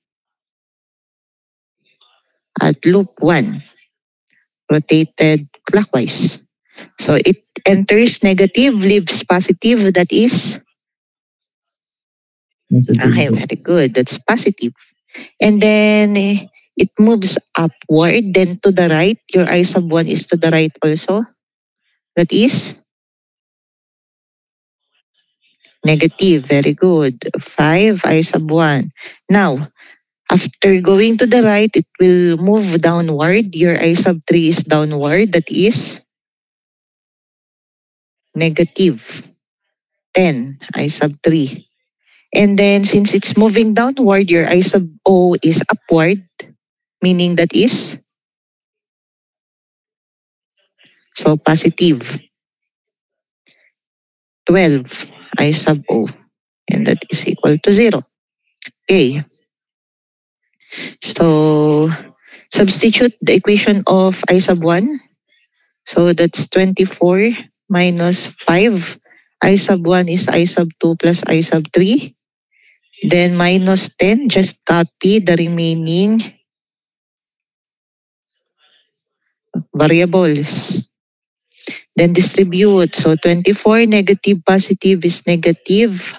At loop 1, rotated clockwise. So it enters negative, leaves positive, that is? Okay, very good. That's positive. And then it moves upward, then to the right. Your I sub 1 is to the right also. That is? Negative. Very good. 5 I sub 1. Now, after going to the right, it will move downward. Your I sub 3 is downward. That is? Negative. 10 I sub 3. And then since it's moving downward, your I sub O is upward, meaning that is? So positive. 12 I sub O. And that is equal to 0. Okay. So substitute the equation of I sub 1. So that's 24 minus 5. I sub 1 is I sub 2 plus I sub 3. Then minus 10, just copy the remaining variables. Then distribute. So 24 negative positive is negative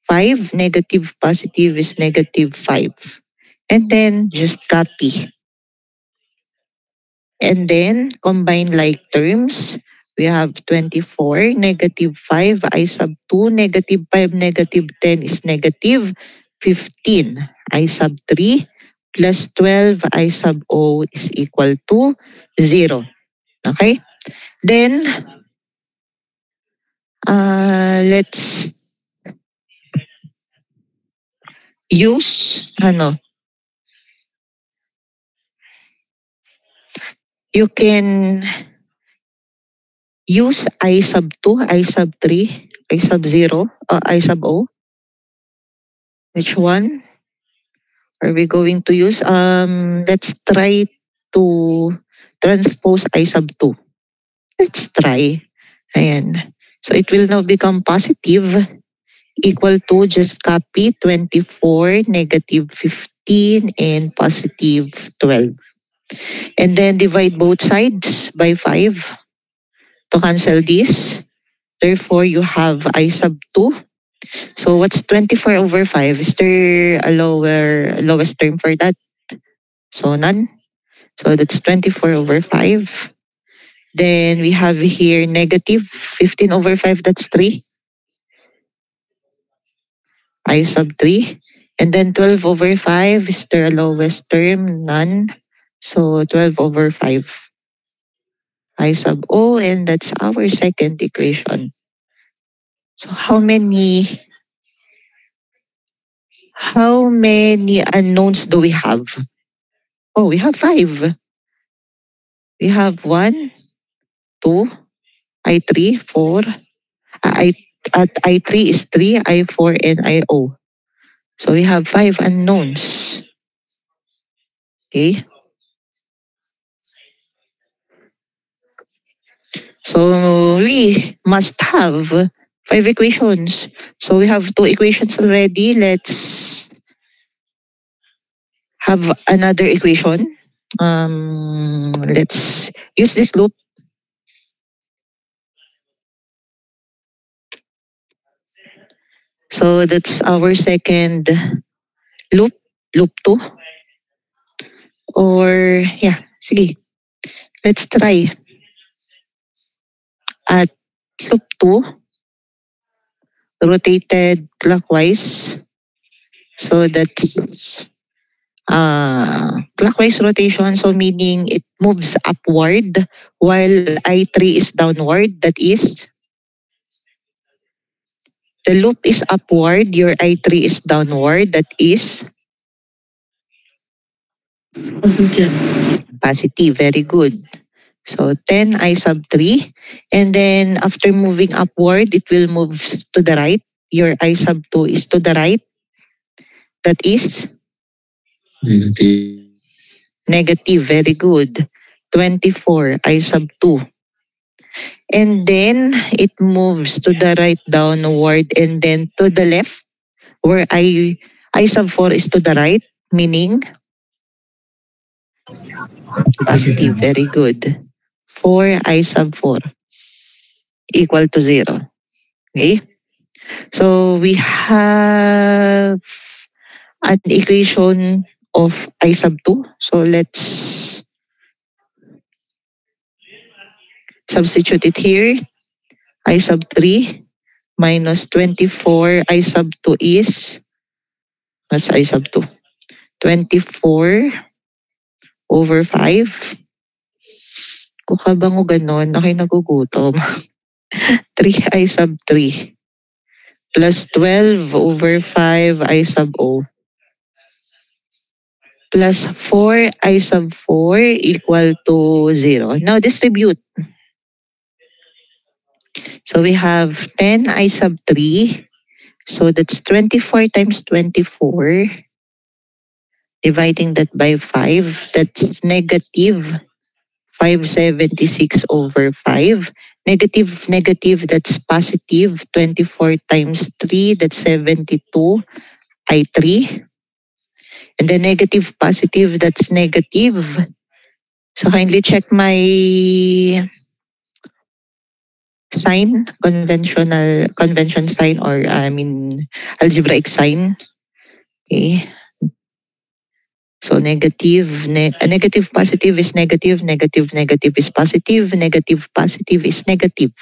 5. Negative positive is negative 5. And then just copy. And then combine like terms. We have 24, -5, I sub 2, -5, -10 is -15. I sub 3 plus 12, I sub O is equal to 0. Okay? Then, let's use, you can use I sub 2, I sub 3, I sub 0, I sub O. Which one are we going to use? Let's try to transpose I sub 2. Let's try. Ayan. So it will now become positive equal to, just copy 24, -15, and positive 12. And then divide both sides by 5 to cancel this. Therefore, you have I sub 2. So what's 24 over 5? Is there a lowest term for that? So none. So that's 24 over 5. Then we have here -15 over 5, that's 3. I sub 3. And then 12 over 5, is there a lowest term? None. So 12 over 5. I sub O, and that's our second equation. So how many unknowns do we have? Oh, we have 5. We have 1, 2, I3, 4. I at I3 is 3, I4, and IO. So we have 5 unknowns. Okay. So we must have 5 equations. So we have 2 equations already. Let's have another equation. Let's use this loop. So that's our second loop, loop 2. Or, yeah, sige. Let's try. At loop 2, rotated clockwise. So that's clockwise rotation. So meaning it moves upward while I3 is downward. That is, the loop is upward, your I3 is downward. That is positive. Very good. So 10 I sub 3. And then after moving upward, it will move to the right. Your I sub 2 is to the right. That is negative. Very good. 24 I sub 2. And then it moves to the right downward and then to the left where I sub 4 is to the right, meaning positive. Very good. 4 I sub 4 equal to 0. Okay? So we have an equation of I sub 2. So let's substitute it here. I sub 3 minus 24 I sub 2 is, what's I sub 2? 24 over 5. Kung kabango ganon, ako'y nagugutom. 3 I sub 3 plus 12 over 5 I sub O plus 4 I sub 4 equal to 0. Now distribute. So we have 10 I sub 3. So that's 24 times 24. Dividing that by 5, that's negative 576 over 5. Negative, negative, that's positive. 24 times 3, that's 72 I3. And then negative, positive, that's negative. So kindly check my sign, convention sign, or algebraic sign. Okay. So negative positive is negative, negative negative is positive, negative positive is negative.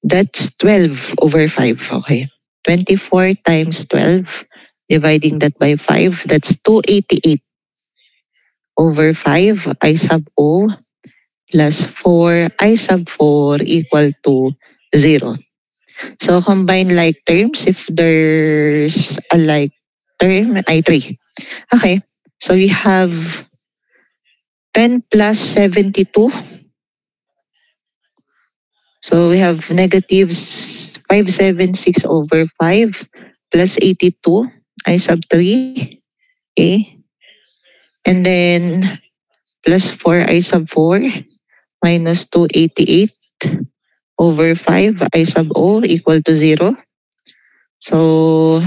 That's 12 over 5. Okay. 24 times 12, dividing that by 5, that's 288 over 5 I sub O plus 4 I sub 4 equal to 0. So combine like terms. If there's a like term, I 3. Okay. So we have 10 plus 72. So we have negatives 576 over 5 plus 82. I sub 3. Okay. And then plus 4 I sub 4 minus 288 over 5 I sub O equal to 0. So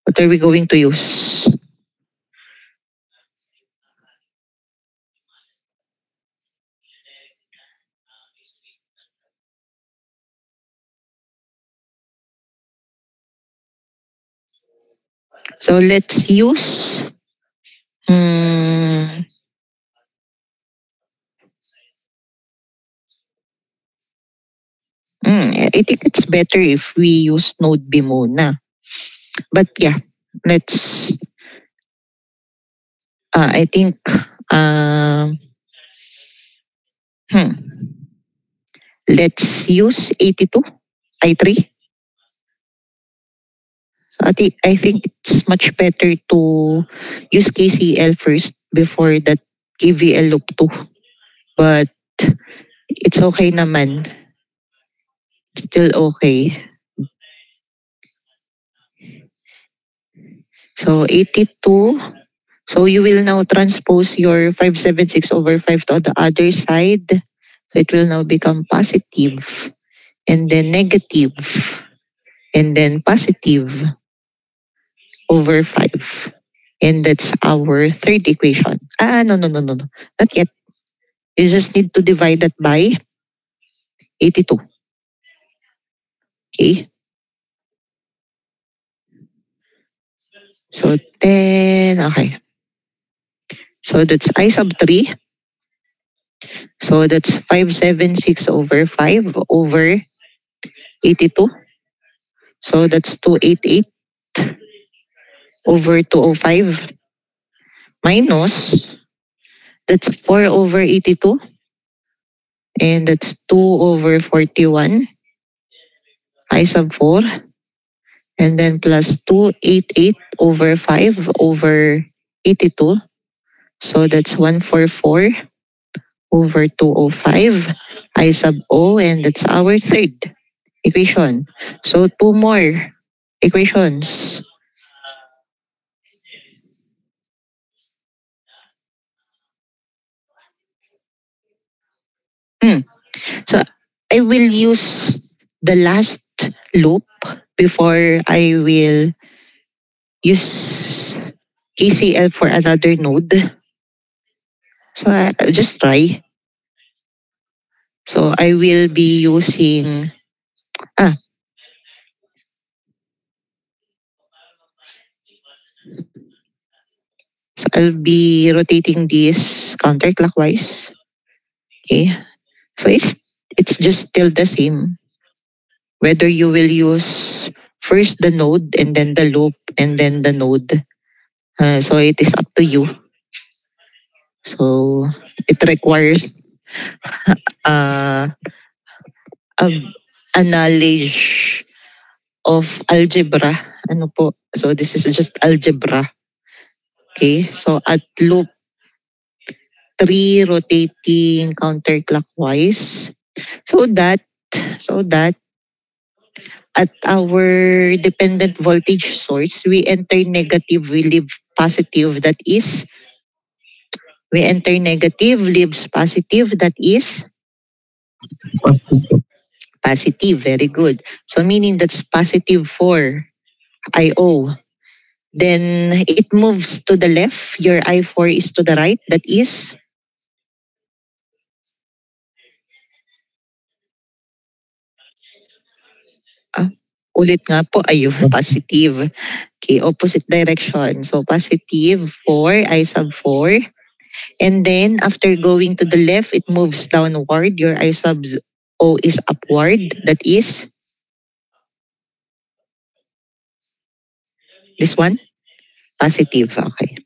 what are we going to use? So let's use hmm, I think it's better if we use node B muna. But yeah, let's I think um hmm, let's use 82 I3. So I think it's much better to use KCL first before that KVL loop 2. But it's okay naman. It's still okay. So 82. So you will now transpose your 576 over 5 to the other side. So it will now become positive and then negative and then positive over 5. And that's our third equation. No. Not yet. You just need to divide that by 82. Okay. So 10. Okay. So that's I sub 3. So that's 576 over 5 over 82. So that's 288 over 205 minus that's 4 over 82 and that's 2 over 41 I sub 4 and then plus 288 over 5 over 82. So that's 144 over 205 I sub O, and that's our third equation. So two more equations. So I will use the last loop before I will use KCL for another node. So I'll just try. So I will be using ah so I'll be rotating this counterclockwise. Okay. So it's just still the same. Whether you will use first the node and then the loop and then the node. So it is up to you. So it requires uh, a, a knowledge of algebra. Ano po? So this is just algebra. Okay, so at loop 3 rotating counterclockwise. So that at our dependent voltage source, we enter negative, we leave positive. That is, we enter negative, leaves positive. That is Positive. positive. Very good. So meaning that's positive 4 IO. Then it moves to the left. Your I4 is to the right. That is Ulit nga po, ayun, positive. Okay, opposite direction. So positive 4, I sub 4. And then after going to the left, it moves downward. Your I sub O is upward. That is this one, positive. Okay.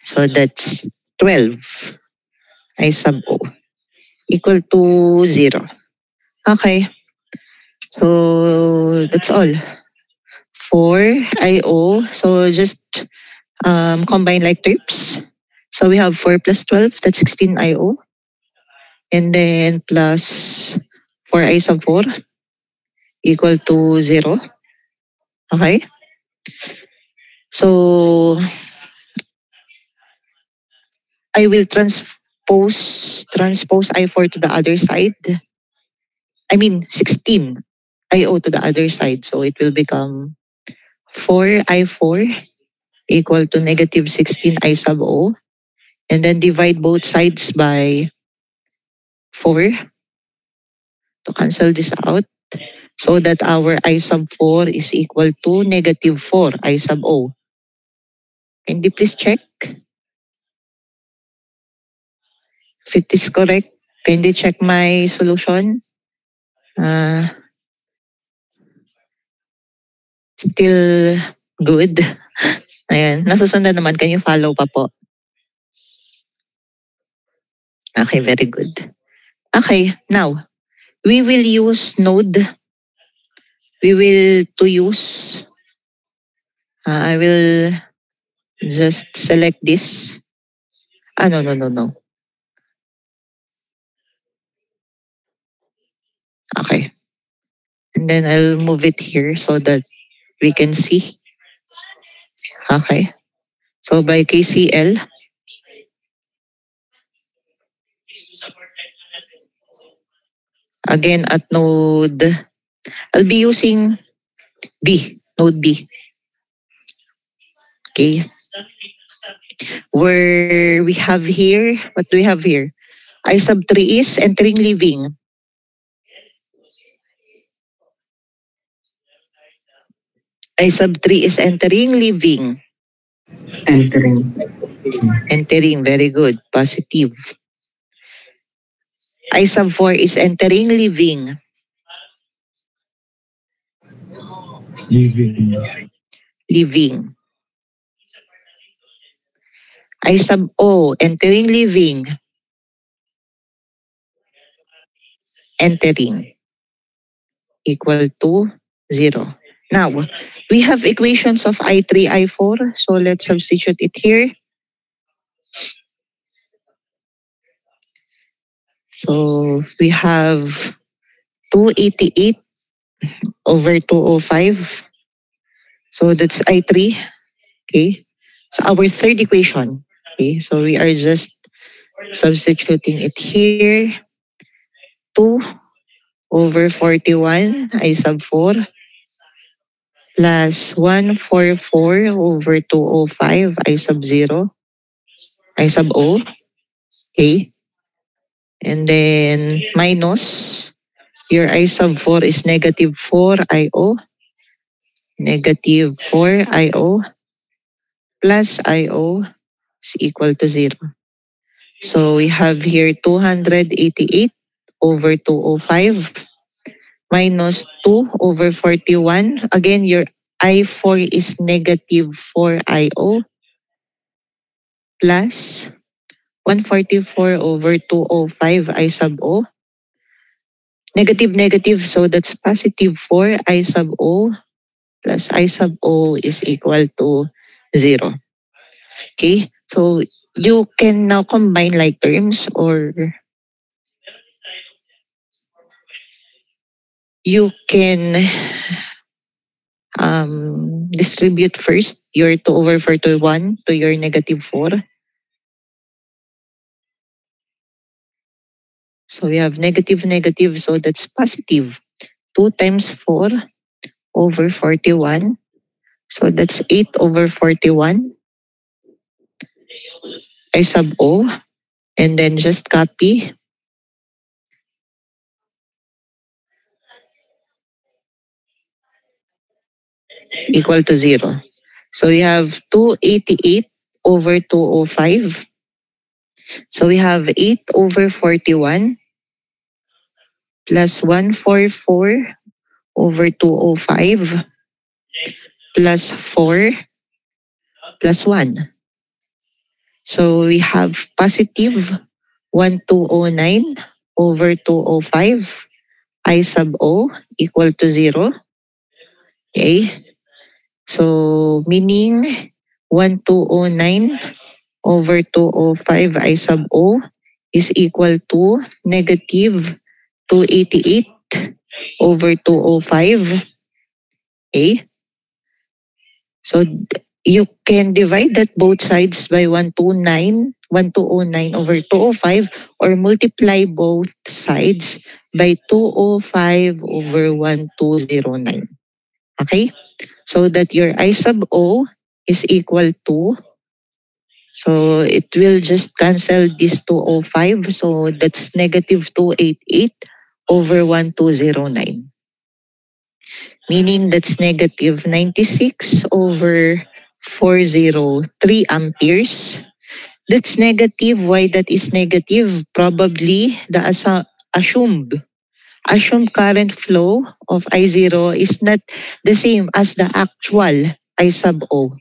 So that's 12. I sub O equal to 0. Okay. So that's all. 4 IO. So just combine like terms. So we have 4 plus 12, that's 16 IO. And then plus 4 I sub 4 equal to 0. Okay? So I will transpose I4 to the other side. I mean 16 IO to the other side. So it will become 4 I4 equal to negative 16 I sub O. And then divide both sides by 4 to cancel this out. So that our I sub 4 is equal to negative 4 I sub O. Can you please check if it is correct? Can you check my solution? Still good. Ayan. Nasusundan naman. Can you follow pa po? Okay, very good. Okay, now, we will use node. We will to use. I will just select this. No. Okay. And then I'll move it here so that we can see. Okay. So by KCL, again at node, I'll be using B, node B. Okay. Where we have here, what do we have here? I sub 3 is entering living. I sub 3 is entering living. Entering. Entering, very good. Positive. I sub 4 is entering living. Living. Living. I sub O, entering living. Entering. Equal to 0. Now, we have equations of I3, I4. So let's substitute it here. So we have 288 over 205. So that's I3. Okay. So our third equation. Okay. So we are just substituting it here. 2 over 41 I sub 4 plus 144 over 205 I sub 0 I sub O. Okay. And then minus your I sub 4 is negative 4 IO. Negative 4 IO plus IO is equal to 0. So we have here 288 over 205 minus 2 over 41. Again, your I4 is negative 4 IO plus 144 over 205 I sub O. Negative, negative. So that's positive 4 I sub O plus I sub O is equal to 0. Okay? So you can now combine like terms, or you can distribute first your 2 over 41 to your negative 4. So we have negative, negative. So that's positive. 2 times 4 over 41. So that's 8 over 41. I sub O. And then just copy. equal to 0. So we have 288 over 205. So we have 8 over 41 plus 144 over 205 plus 4 plus 1. So we have positive 1209 over 205 I sub O equal to 0. Okay. So meaning 1209 over 205 I sub O is equal to negative 288 over 205. Okay. So you can divide that both sides by 1209 over 205 or multiply both sides by 205 over 1209. Okay? So that your I sub O is equal to, so it will just cancel this 205. So that's negative 288 over 1209. Meaning that's negative 96 over 403 amperes. That's negative. Why that is negative? Probably the assumed current flow of I0 is not the same as the actual I sub O.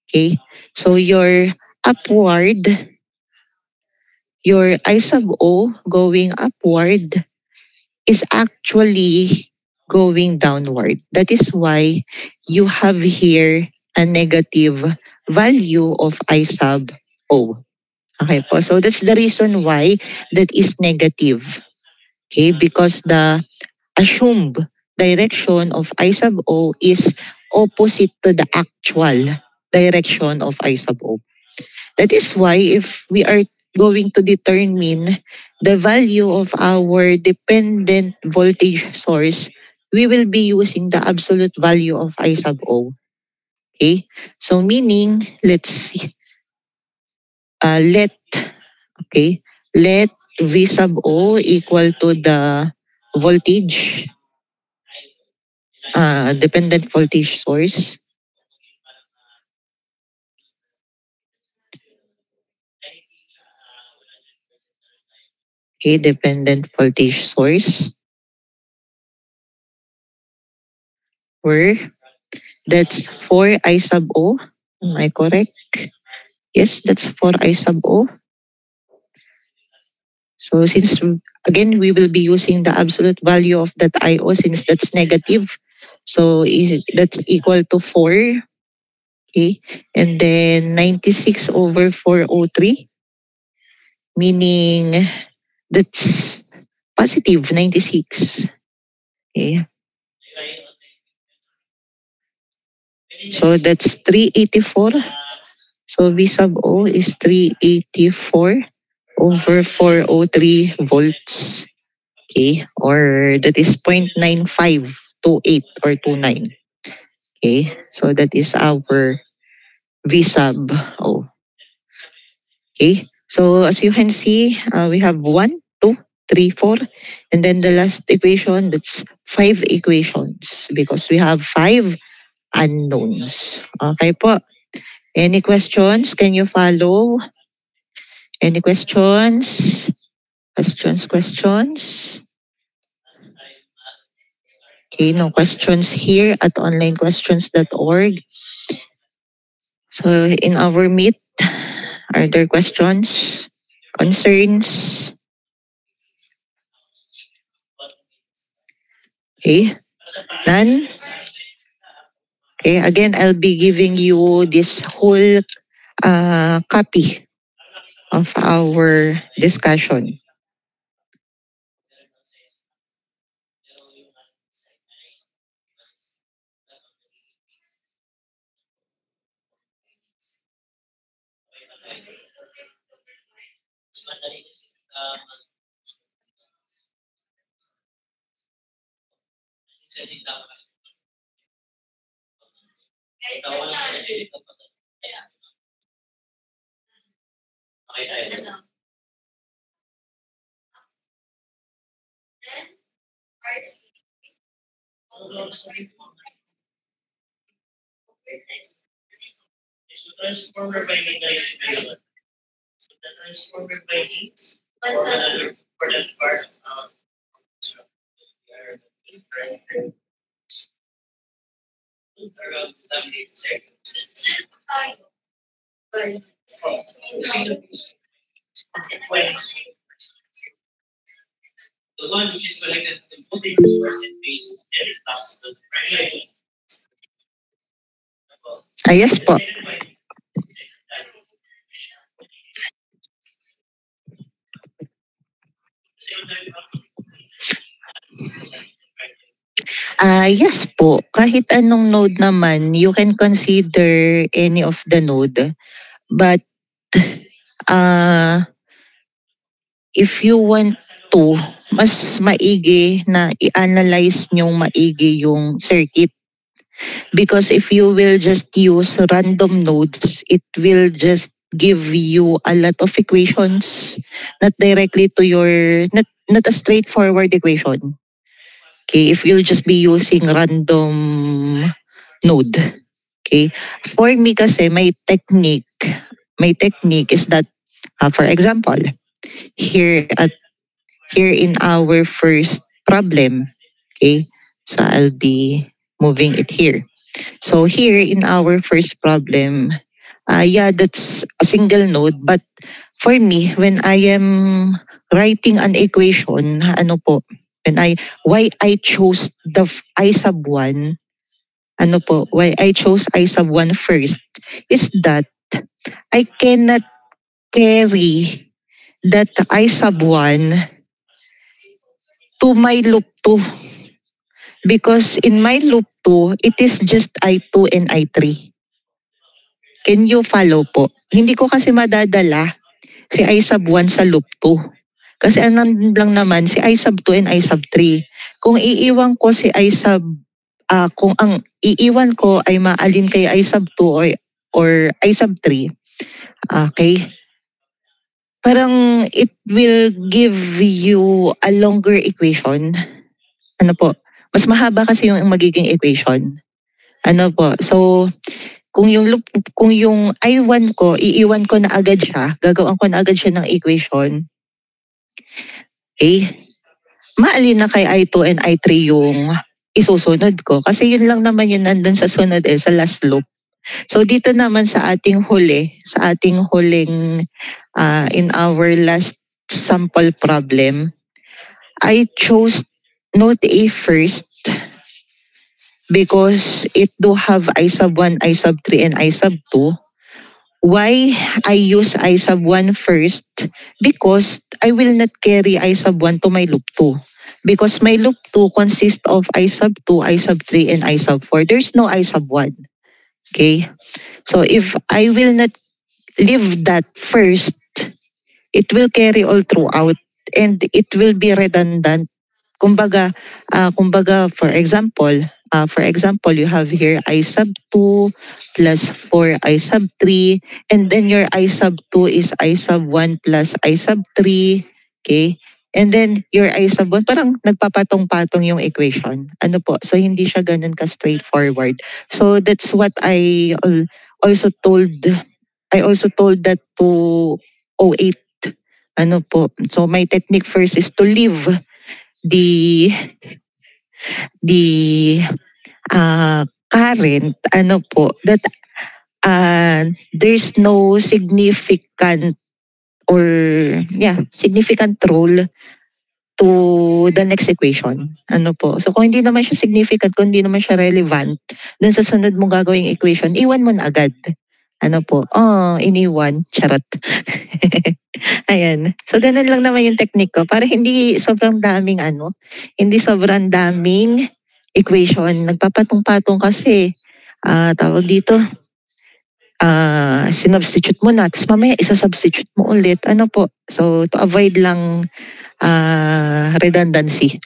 Okay? So your I sub O going upward is actually going downward. That is why you have here a negative value of I sub O. Okay po. So that's the reason why that is negative. Okay, because the assumed direction of I sub O is opposite to the actual direction of I sub O. That is why if we are going to determine the value of our dependent voltage source, we will be using the absolute value of I sub O. Okay? So meaning, let okay, let V sub O equal to the voltage, dependent voltage source. Okay, dependent voltage source. Where that's 4 I sub O. Am I correct? Yes, that's 4 I sub O. So since, again, we will be using the absolute value of that IO since that's negative. So that's equal to 4. Okay. And then 96 over 403, meaning that's positive 96. Okay. So that's 384. So V sub O is 384 over 403 volts. Okay, or that is 0.9528 or 29. Okay, so that is our V sub O. Okay, so as you can see, we have 1, 2, 3, 4, and then the last equation, that's 5 equations because we have 5 unknowns. Okay po. Any questions? Can you follow? Any questions? Questions? Okay, no questions here at onlinequestions.org. So in our meet, are there questions, concerns? Okay, none? Okay, again, I'll be giving you this whole copy of our discussion. So transformer by English version. So the transformer by needs for another for that part so we are different around 70 seconds. The single piece when the one which is connected to the voltage source and base then it passes to the primary. Yes The po. second one Yes po. Kahit anong node naman, you can consider any of the node. But uh, if you want to, mas maigi na i-analyze nyong maigi yung circuit. Because if you will just use random nodes, it will just give you a lot of equations, not directly to your, not a straightforward equation. Okay, if you'll just be using random node. Okay, for me kasi my technique is that, for example, here at here in our first problem, okay, so I'll be moving it here. So here in our first problem, yeah, that's a single node. But for me, when I am writing an equation, ano po, why I chose the I sub 1, why I chose I sub 1 first, is that I cannot carry that I sub 1 to my loop 2. Because in my loop 2, it is just I2 and I3. Can you follow po? Hindi ko kasi madadala si I sub 1 sa loop 2. Kasi anan lang naman si I sub 2 and I sub 3. Kung iiwan ko si I sub, kung ang iiwan ko ay maalin kay I sub 2 or I sub 3, okay, parang it will give you a longer equation. Ano po? Mas mahaba kasi yung magiging equation. Ano po? So, kung yung I1 ko, iiwan ko na agad siya, gagawin ko na agad siya ng equation. Okay? Maalin na kay I2 and I3 yung isusunod ko. Kasi yun lang naman yun nandun sa sunod sa last loop. So dito naman sa ating huling in our last sample problem, I chose node A first because it do have I sub 1, I sub 3, and I sub 2. Why I use I sub 1 first? Because I will not carry I sub 1 to my loop 2. Because my loop 2 consists of I sub 2, I sub 3, and I sub 4. There's no I sub 1. Okay? So if I will not leave that first, it will carry all throughout and it will be redundant. Kumbaga, for example, you have here I sub 2 plus 4 I sub 3, and then your I sub 2 is I sub 1 plus I sub 3, okay? And then your I sub 1, parang nagpapatong-patong yung equation. Ano po? So hindi siya ganun ka straightforward. So that's what I also told that to O8. Ano po? So my technique first is to leave the current, that there's no significant significant role to the next equation. Ano po? So kung hindi naman siya significant, kung hindi naman siya relevant, dun sa sunod mong gagawing equation, iwan mo na agad. Ano po? Iniwan. Charot. Ayan. So ganun lang naman yung technique ko. Para hindi sobrang daming equation. Nagpapatong-patong kasi. Tawag dito, sinubstitute mo na, tapos mamaya isa-substitute mo ulit. Ano po? So to avoid lang redundancy.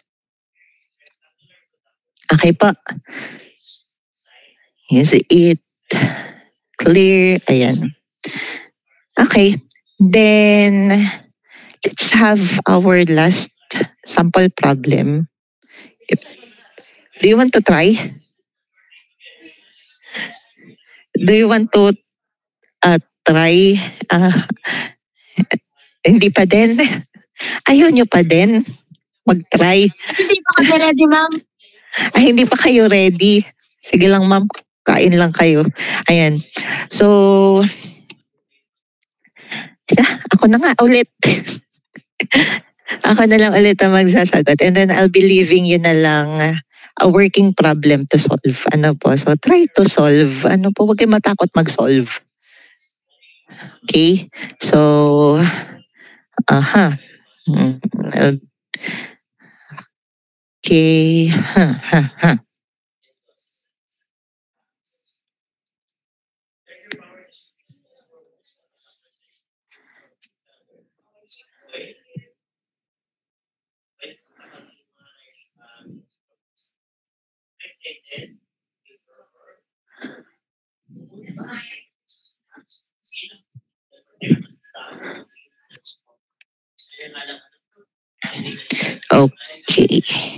Okay po. Is it clear? Ayan. Okay. Then, let's have our last sample problem. Do you want to try? Do you want to try? Hindi pa din. Ayaw nyo pa din mag-try. Hindi pa kami ready, ma'am. Ay, hindi pa kayo ready. Sige lang, ma'am. Kain lang kayo. Ayan. So, ako na nga ulit. Ako na lang ulit ang magsasagot. And then I'll be leaving you na lang a working problem to solve. Ano po? So, try to solve. Ano po? Huwag kayo matakot mag-solve. Okay? So, aha. Okay. Ha. Okay.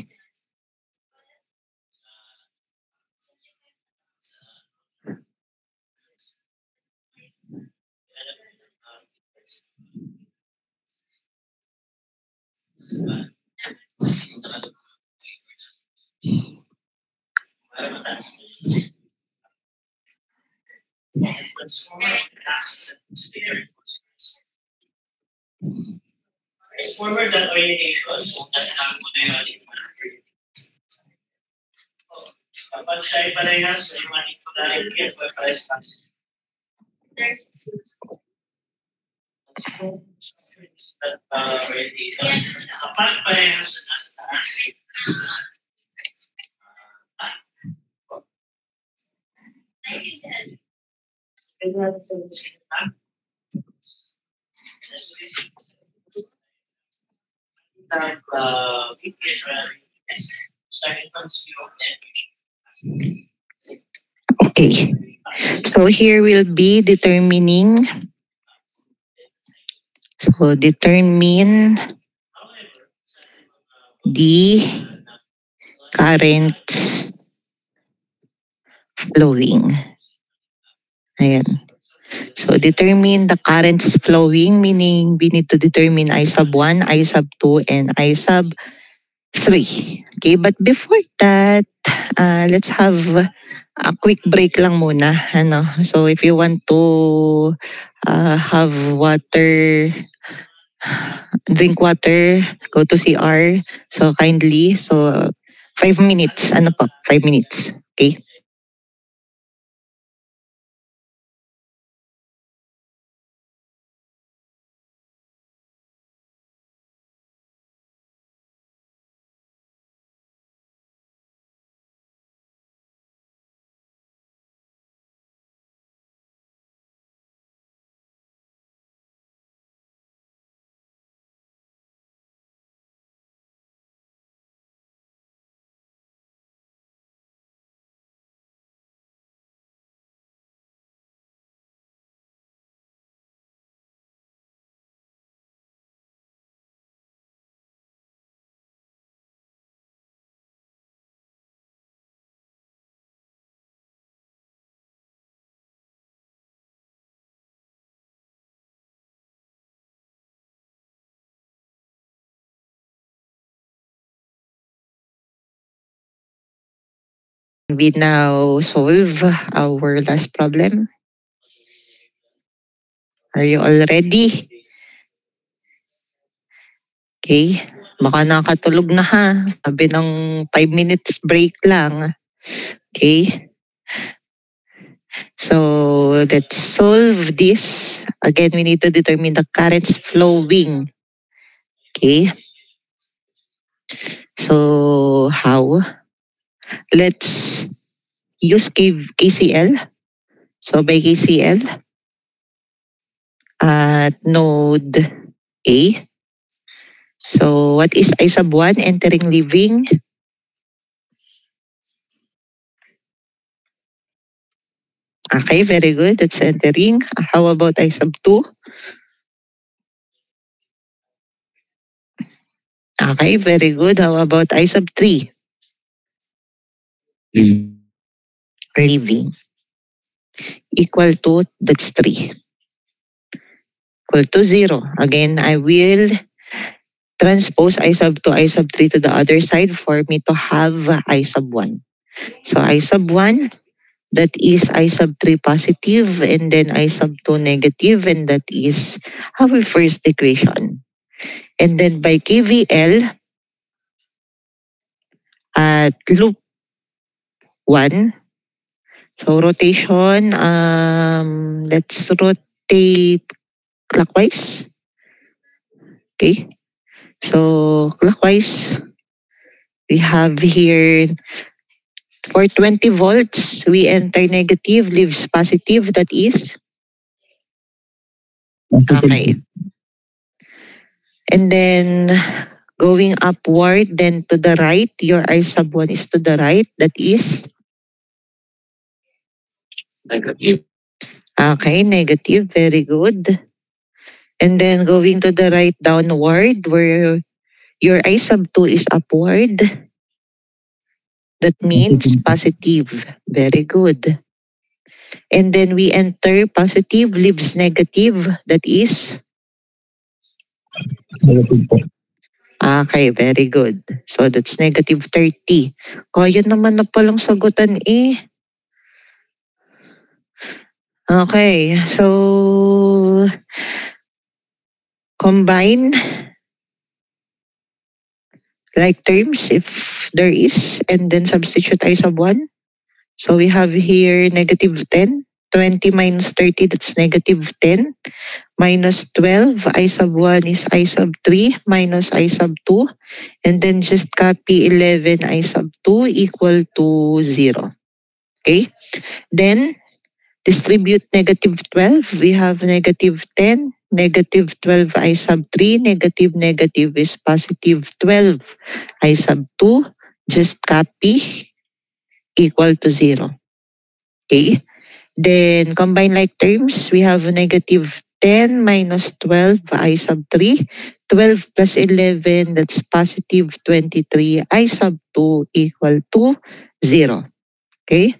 Forward that orientation, tatanaw mo na yung ating kapag siya ay parehas, yung ating polarity at parehas. Orientation. Kapag parehas na nasa taas, Okay. So here we'll be determining. So determine the currents flowing. Ayan. So determine the currents flowing, meaning we need to determine I sub 1, I sub 2, and I sub 3. Okay, but before that, let's have a quick break lang muna. Ano? So if you want to have water, drink water, go to CR. So kindly, so 5 minutes. Ano po? 5 minutes. Okay? We now solve our last problem. Are you all ready? Okay. Baka nakatulog na ha. Sabi ng 5 minutes break lang. Okay. So let's solve this. Again, we need to determine the currents flowing. Okay. So how? Let's use KCL. So by KCL, at node A. So what is I sub 1 entering living? Okay, very good. That's entering. How about I sub 2? Okay, very good. How about I sub 3? Leaving. equal to, that's 3, equal to 0. Again, I will transpose I sub 2, I sub 3 to the other side for me to have I sub 1. So I sub 1, that is I sub 3 positive, and then I sub 2 negative, and that is our first equation. And then by KVL, at loop 1, so rotation, let's rotate clockwise. Okay, so clockwise, we have here for 20 volts, we enter negative, leaves positive, that is? Okay. And then going upward, then to the right, your I sub 1 is to the right, that is? Negative. Okay, negative, very good. And then going to the right downward, where your I sub 2 is upward, that means positive, very good. And then we enter positive, leaves negative, that is? Negative po. Okay, very good. So that's negative 30. Kaya naman na palang sagutan eh. Okay, so combine like terms if there is, and then substitute I sub 1. So we have here negative 10. 20 minus 30, that's negative 10. Minus 12, I sub 1 is I sub 3 minus I sub 2. And then just copy 11 I sub 2 equal to 0. Okay? Then distribute negative 12. We have negative 10, negative 12 I sub 3, negative is positive 12 I sub 2. Just copy equal to 0. Okay? Then combine like terms, we have negative 10 minus 12 I sub 3. 12 plus 11, that's positive 23 I sub 2 equal to 0. Okay?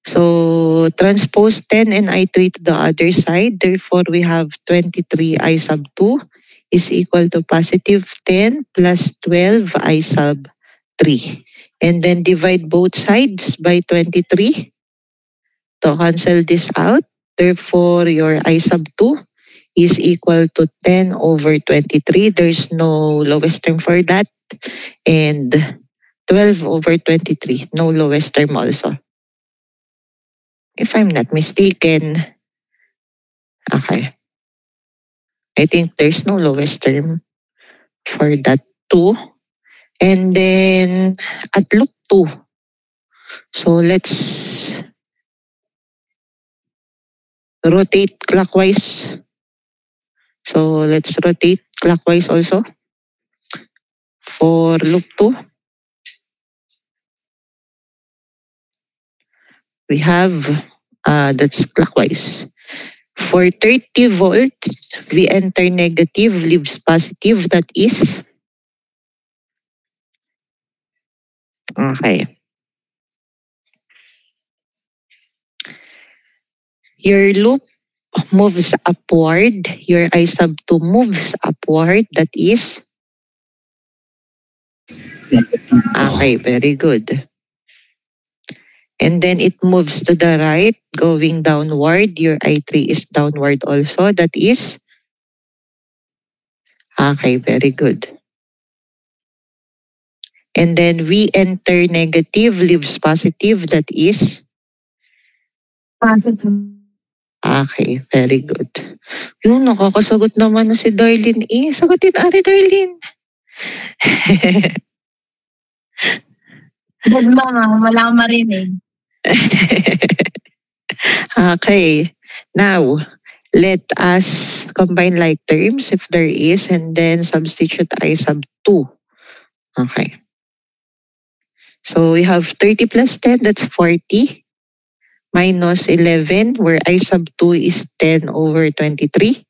So transpose 10 and I3 to the other side. Therefore, we have 23 I sub 2 is equal to positive 10 plus 12 I sub 3. And then divide both sides by 23 to cancel this out. Therefore, your I sub 2 is equal to 10 over 23. There's no lowest term for that. And 12 over 23, no lowest term also. If I'm not mistaken, okay. I think there's no lowest term for that 2. And then at loop 2, so let's rotate clockwise. So let's rotate clockwise also for loop 2. We have, that's clockwise. For 30 volts, we enter negative, leaves positive, that is? Okay. Your loop moves upward, your I sub 2 moves upward, that is? Okay, very good. And then it moves to the right, going downward. Your I3 is downward also. That is? Okay, very good. And then we enter negative, leaves positive. That is? Positive. Okay, very good. Yung nakakasagot naman na si Darlene eh. Sagutin ari Darlene. Good mama, wala akong marinig. Okay, now let us combine like terms if there is, and then substitute I sub 2. Okay. So we have 30 plus 10, that's 40. Minus 11, where I sub 2 is 10 over 23.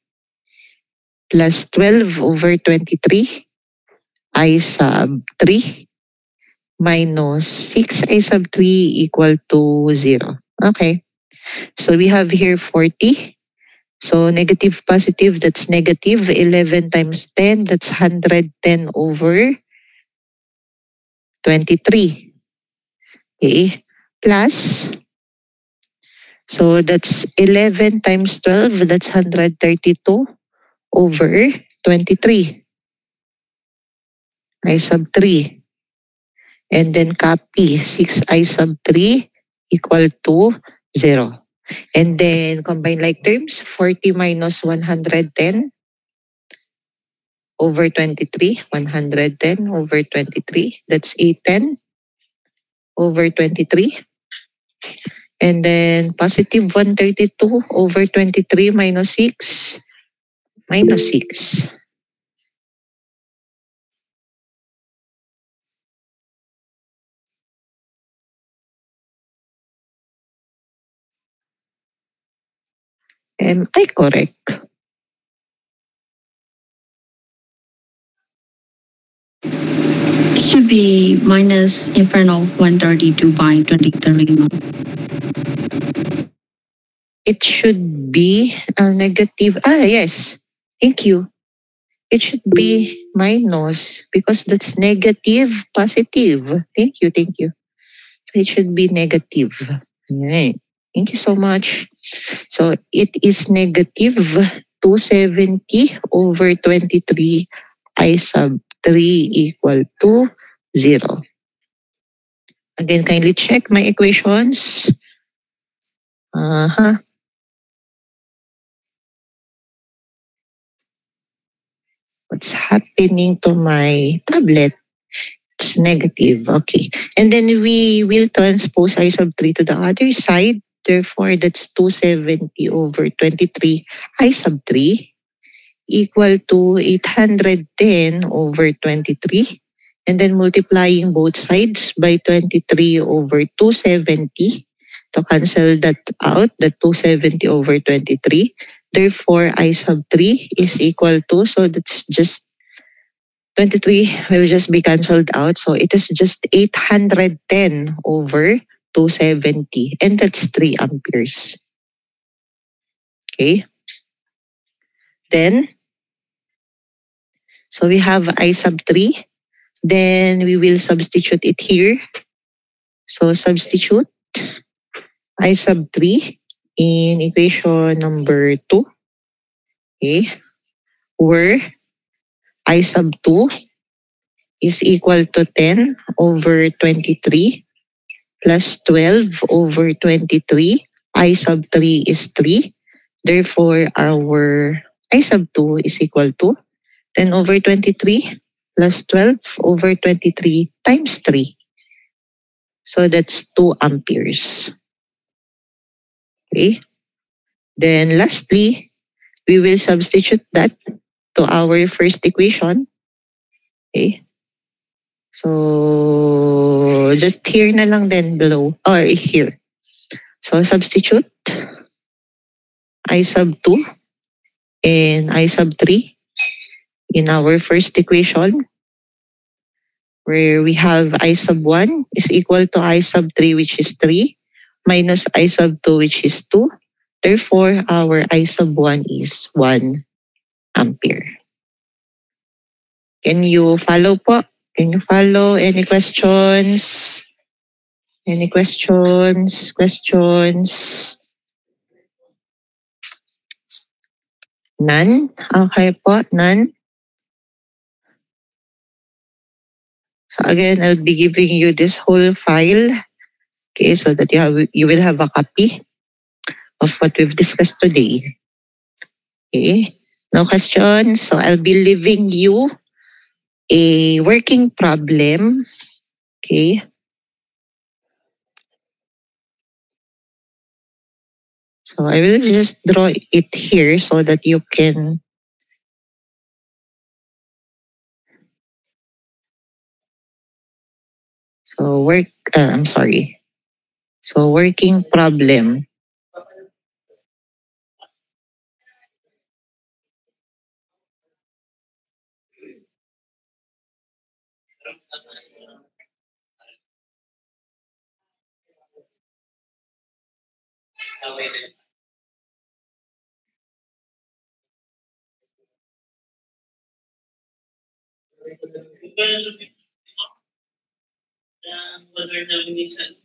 Plus 12 over 23. I sub 3. Minus 6 I sub 3 equal to 0. Okay. So we have here 40. So negative, positive, that's negative. 11 times 10, that's 110 over 23. Okay. Plus, so that's 11 times 12, that's 132 over 23. I sub 3. And then copy 6I sub 3 equal to 0. And then combine like terms, 40 minus 110 over 23, 110 over 23, that's 810 over 23. And then positive 132 over 23 minus 6, minus 6. Am I correct? It should be minus in front of 132 by 23. It should be a negative. Yes. Thank you. It should be minus because that's negative, positive. Thank you, thank you. It should be negative. Right. Thank you so much. So it is negative 270 over 23 I sub 3 equal to 0. Again, kindly check my equations. What's happening to my tablet? It's negative. Okay. And then we will transpose I sub 3 to the other side. Therefore, that's 270 over 23 I sub 3 equal to 810 over 23. And then multiplying both sides by 23 over 270 to cancel that out, the 270 over 23. Therefore, I sub 3 is equal to, so that's just 23 will just be cancelled out. So it is just 810 over 270. And that's 3 amperes. Okay. Then, so we have I sub 3. Then we will substitute it here. So substitute I sub 3 in equation number 2. Okay. Where I sub 2 is equal to 10 over 23 plus 12 over 23. I sub 3 is 3. Therefore, our I sub 2 is equal to 10 over 23 plus 12 over 23 times 3. So that's 2 amperes. Okay. Then lastly, we will substitute that to our first equation. Okay. So just here na lang then below or here. So substitute I sub 2 and I sub 3 in our first equation where we have I sub 1 is equal to I sub 3 which is 3 minus I sub 2 which is 2. Therefore, our I sub 1 is 1 ampere. Can you follow po? Can you follow? Any questions? Any questions? Questions? None? Okay po, none. So again, I'll be giving you this whole file, okay, so that you will have a copy of what we've discussed today. Okay, no questions. So I'll be leaving you a working problem. Okay. So I will just draw it here so that you can I'm sorry. So working problem. Whether the minsan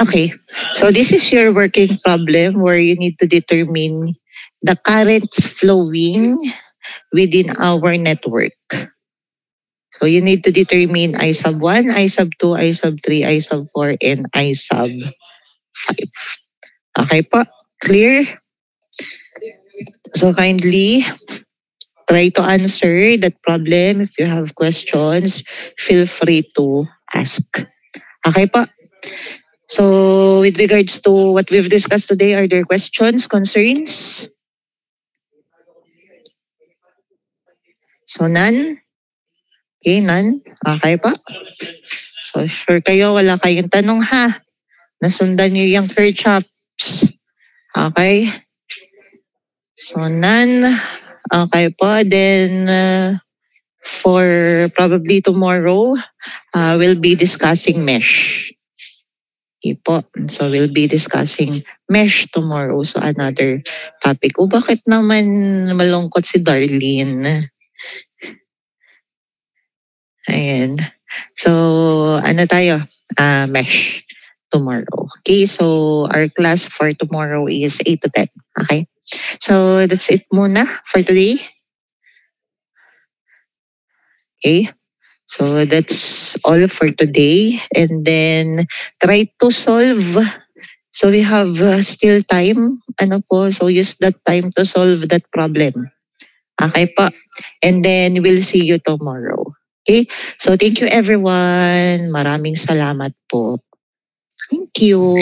Okay, so this is your working problem where you need to determine the currents flowing within our network. So you need to determine I sub 1, I sub 2, I sub 3, I sub 4, and I sub 5. Okay po? Clear? So kindly try to answer that problem. If you have questions, feel free to ask. Okay po? So with regards to what we've discussed today, are there questions, concerns? So none? Okay, none? Okay pa? So sure kayo, wala kayong tanong ha? Nasundan niyo yung Kirchhoffs. Okay? So none? Okay po, then for probably tomorrow, we'll be discussing mesh. Okay po. So we'll be discussing mesh tomorrow. So another topic. O bakit naman malungkot si Darlene? Ayan. So ano tayo? Mesh tomorrow. Okay, so our class for tomorrow is 8 to 10. Okay? So that's it muna for today. Okay? So that's all for today. And then try to solve. So we have still time. Ano po? So use that time to solve that problem. Okay po. And then we'll see you tomorrow. Okay? So thank you everyone. Maraming salamat po. Thank you.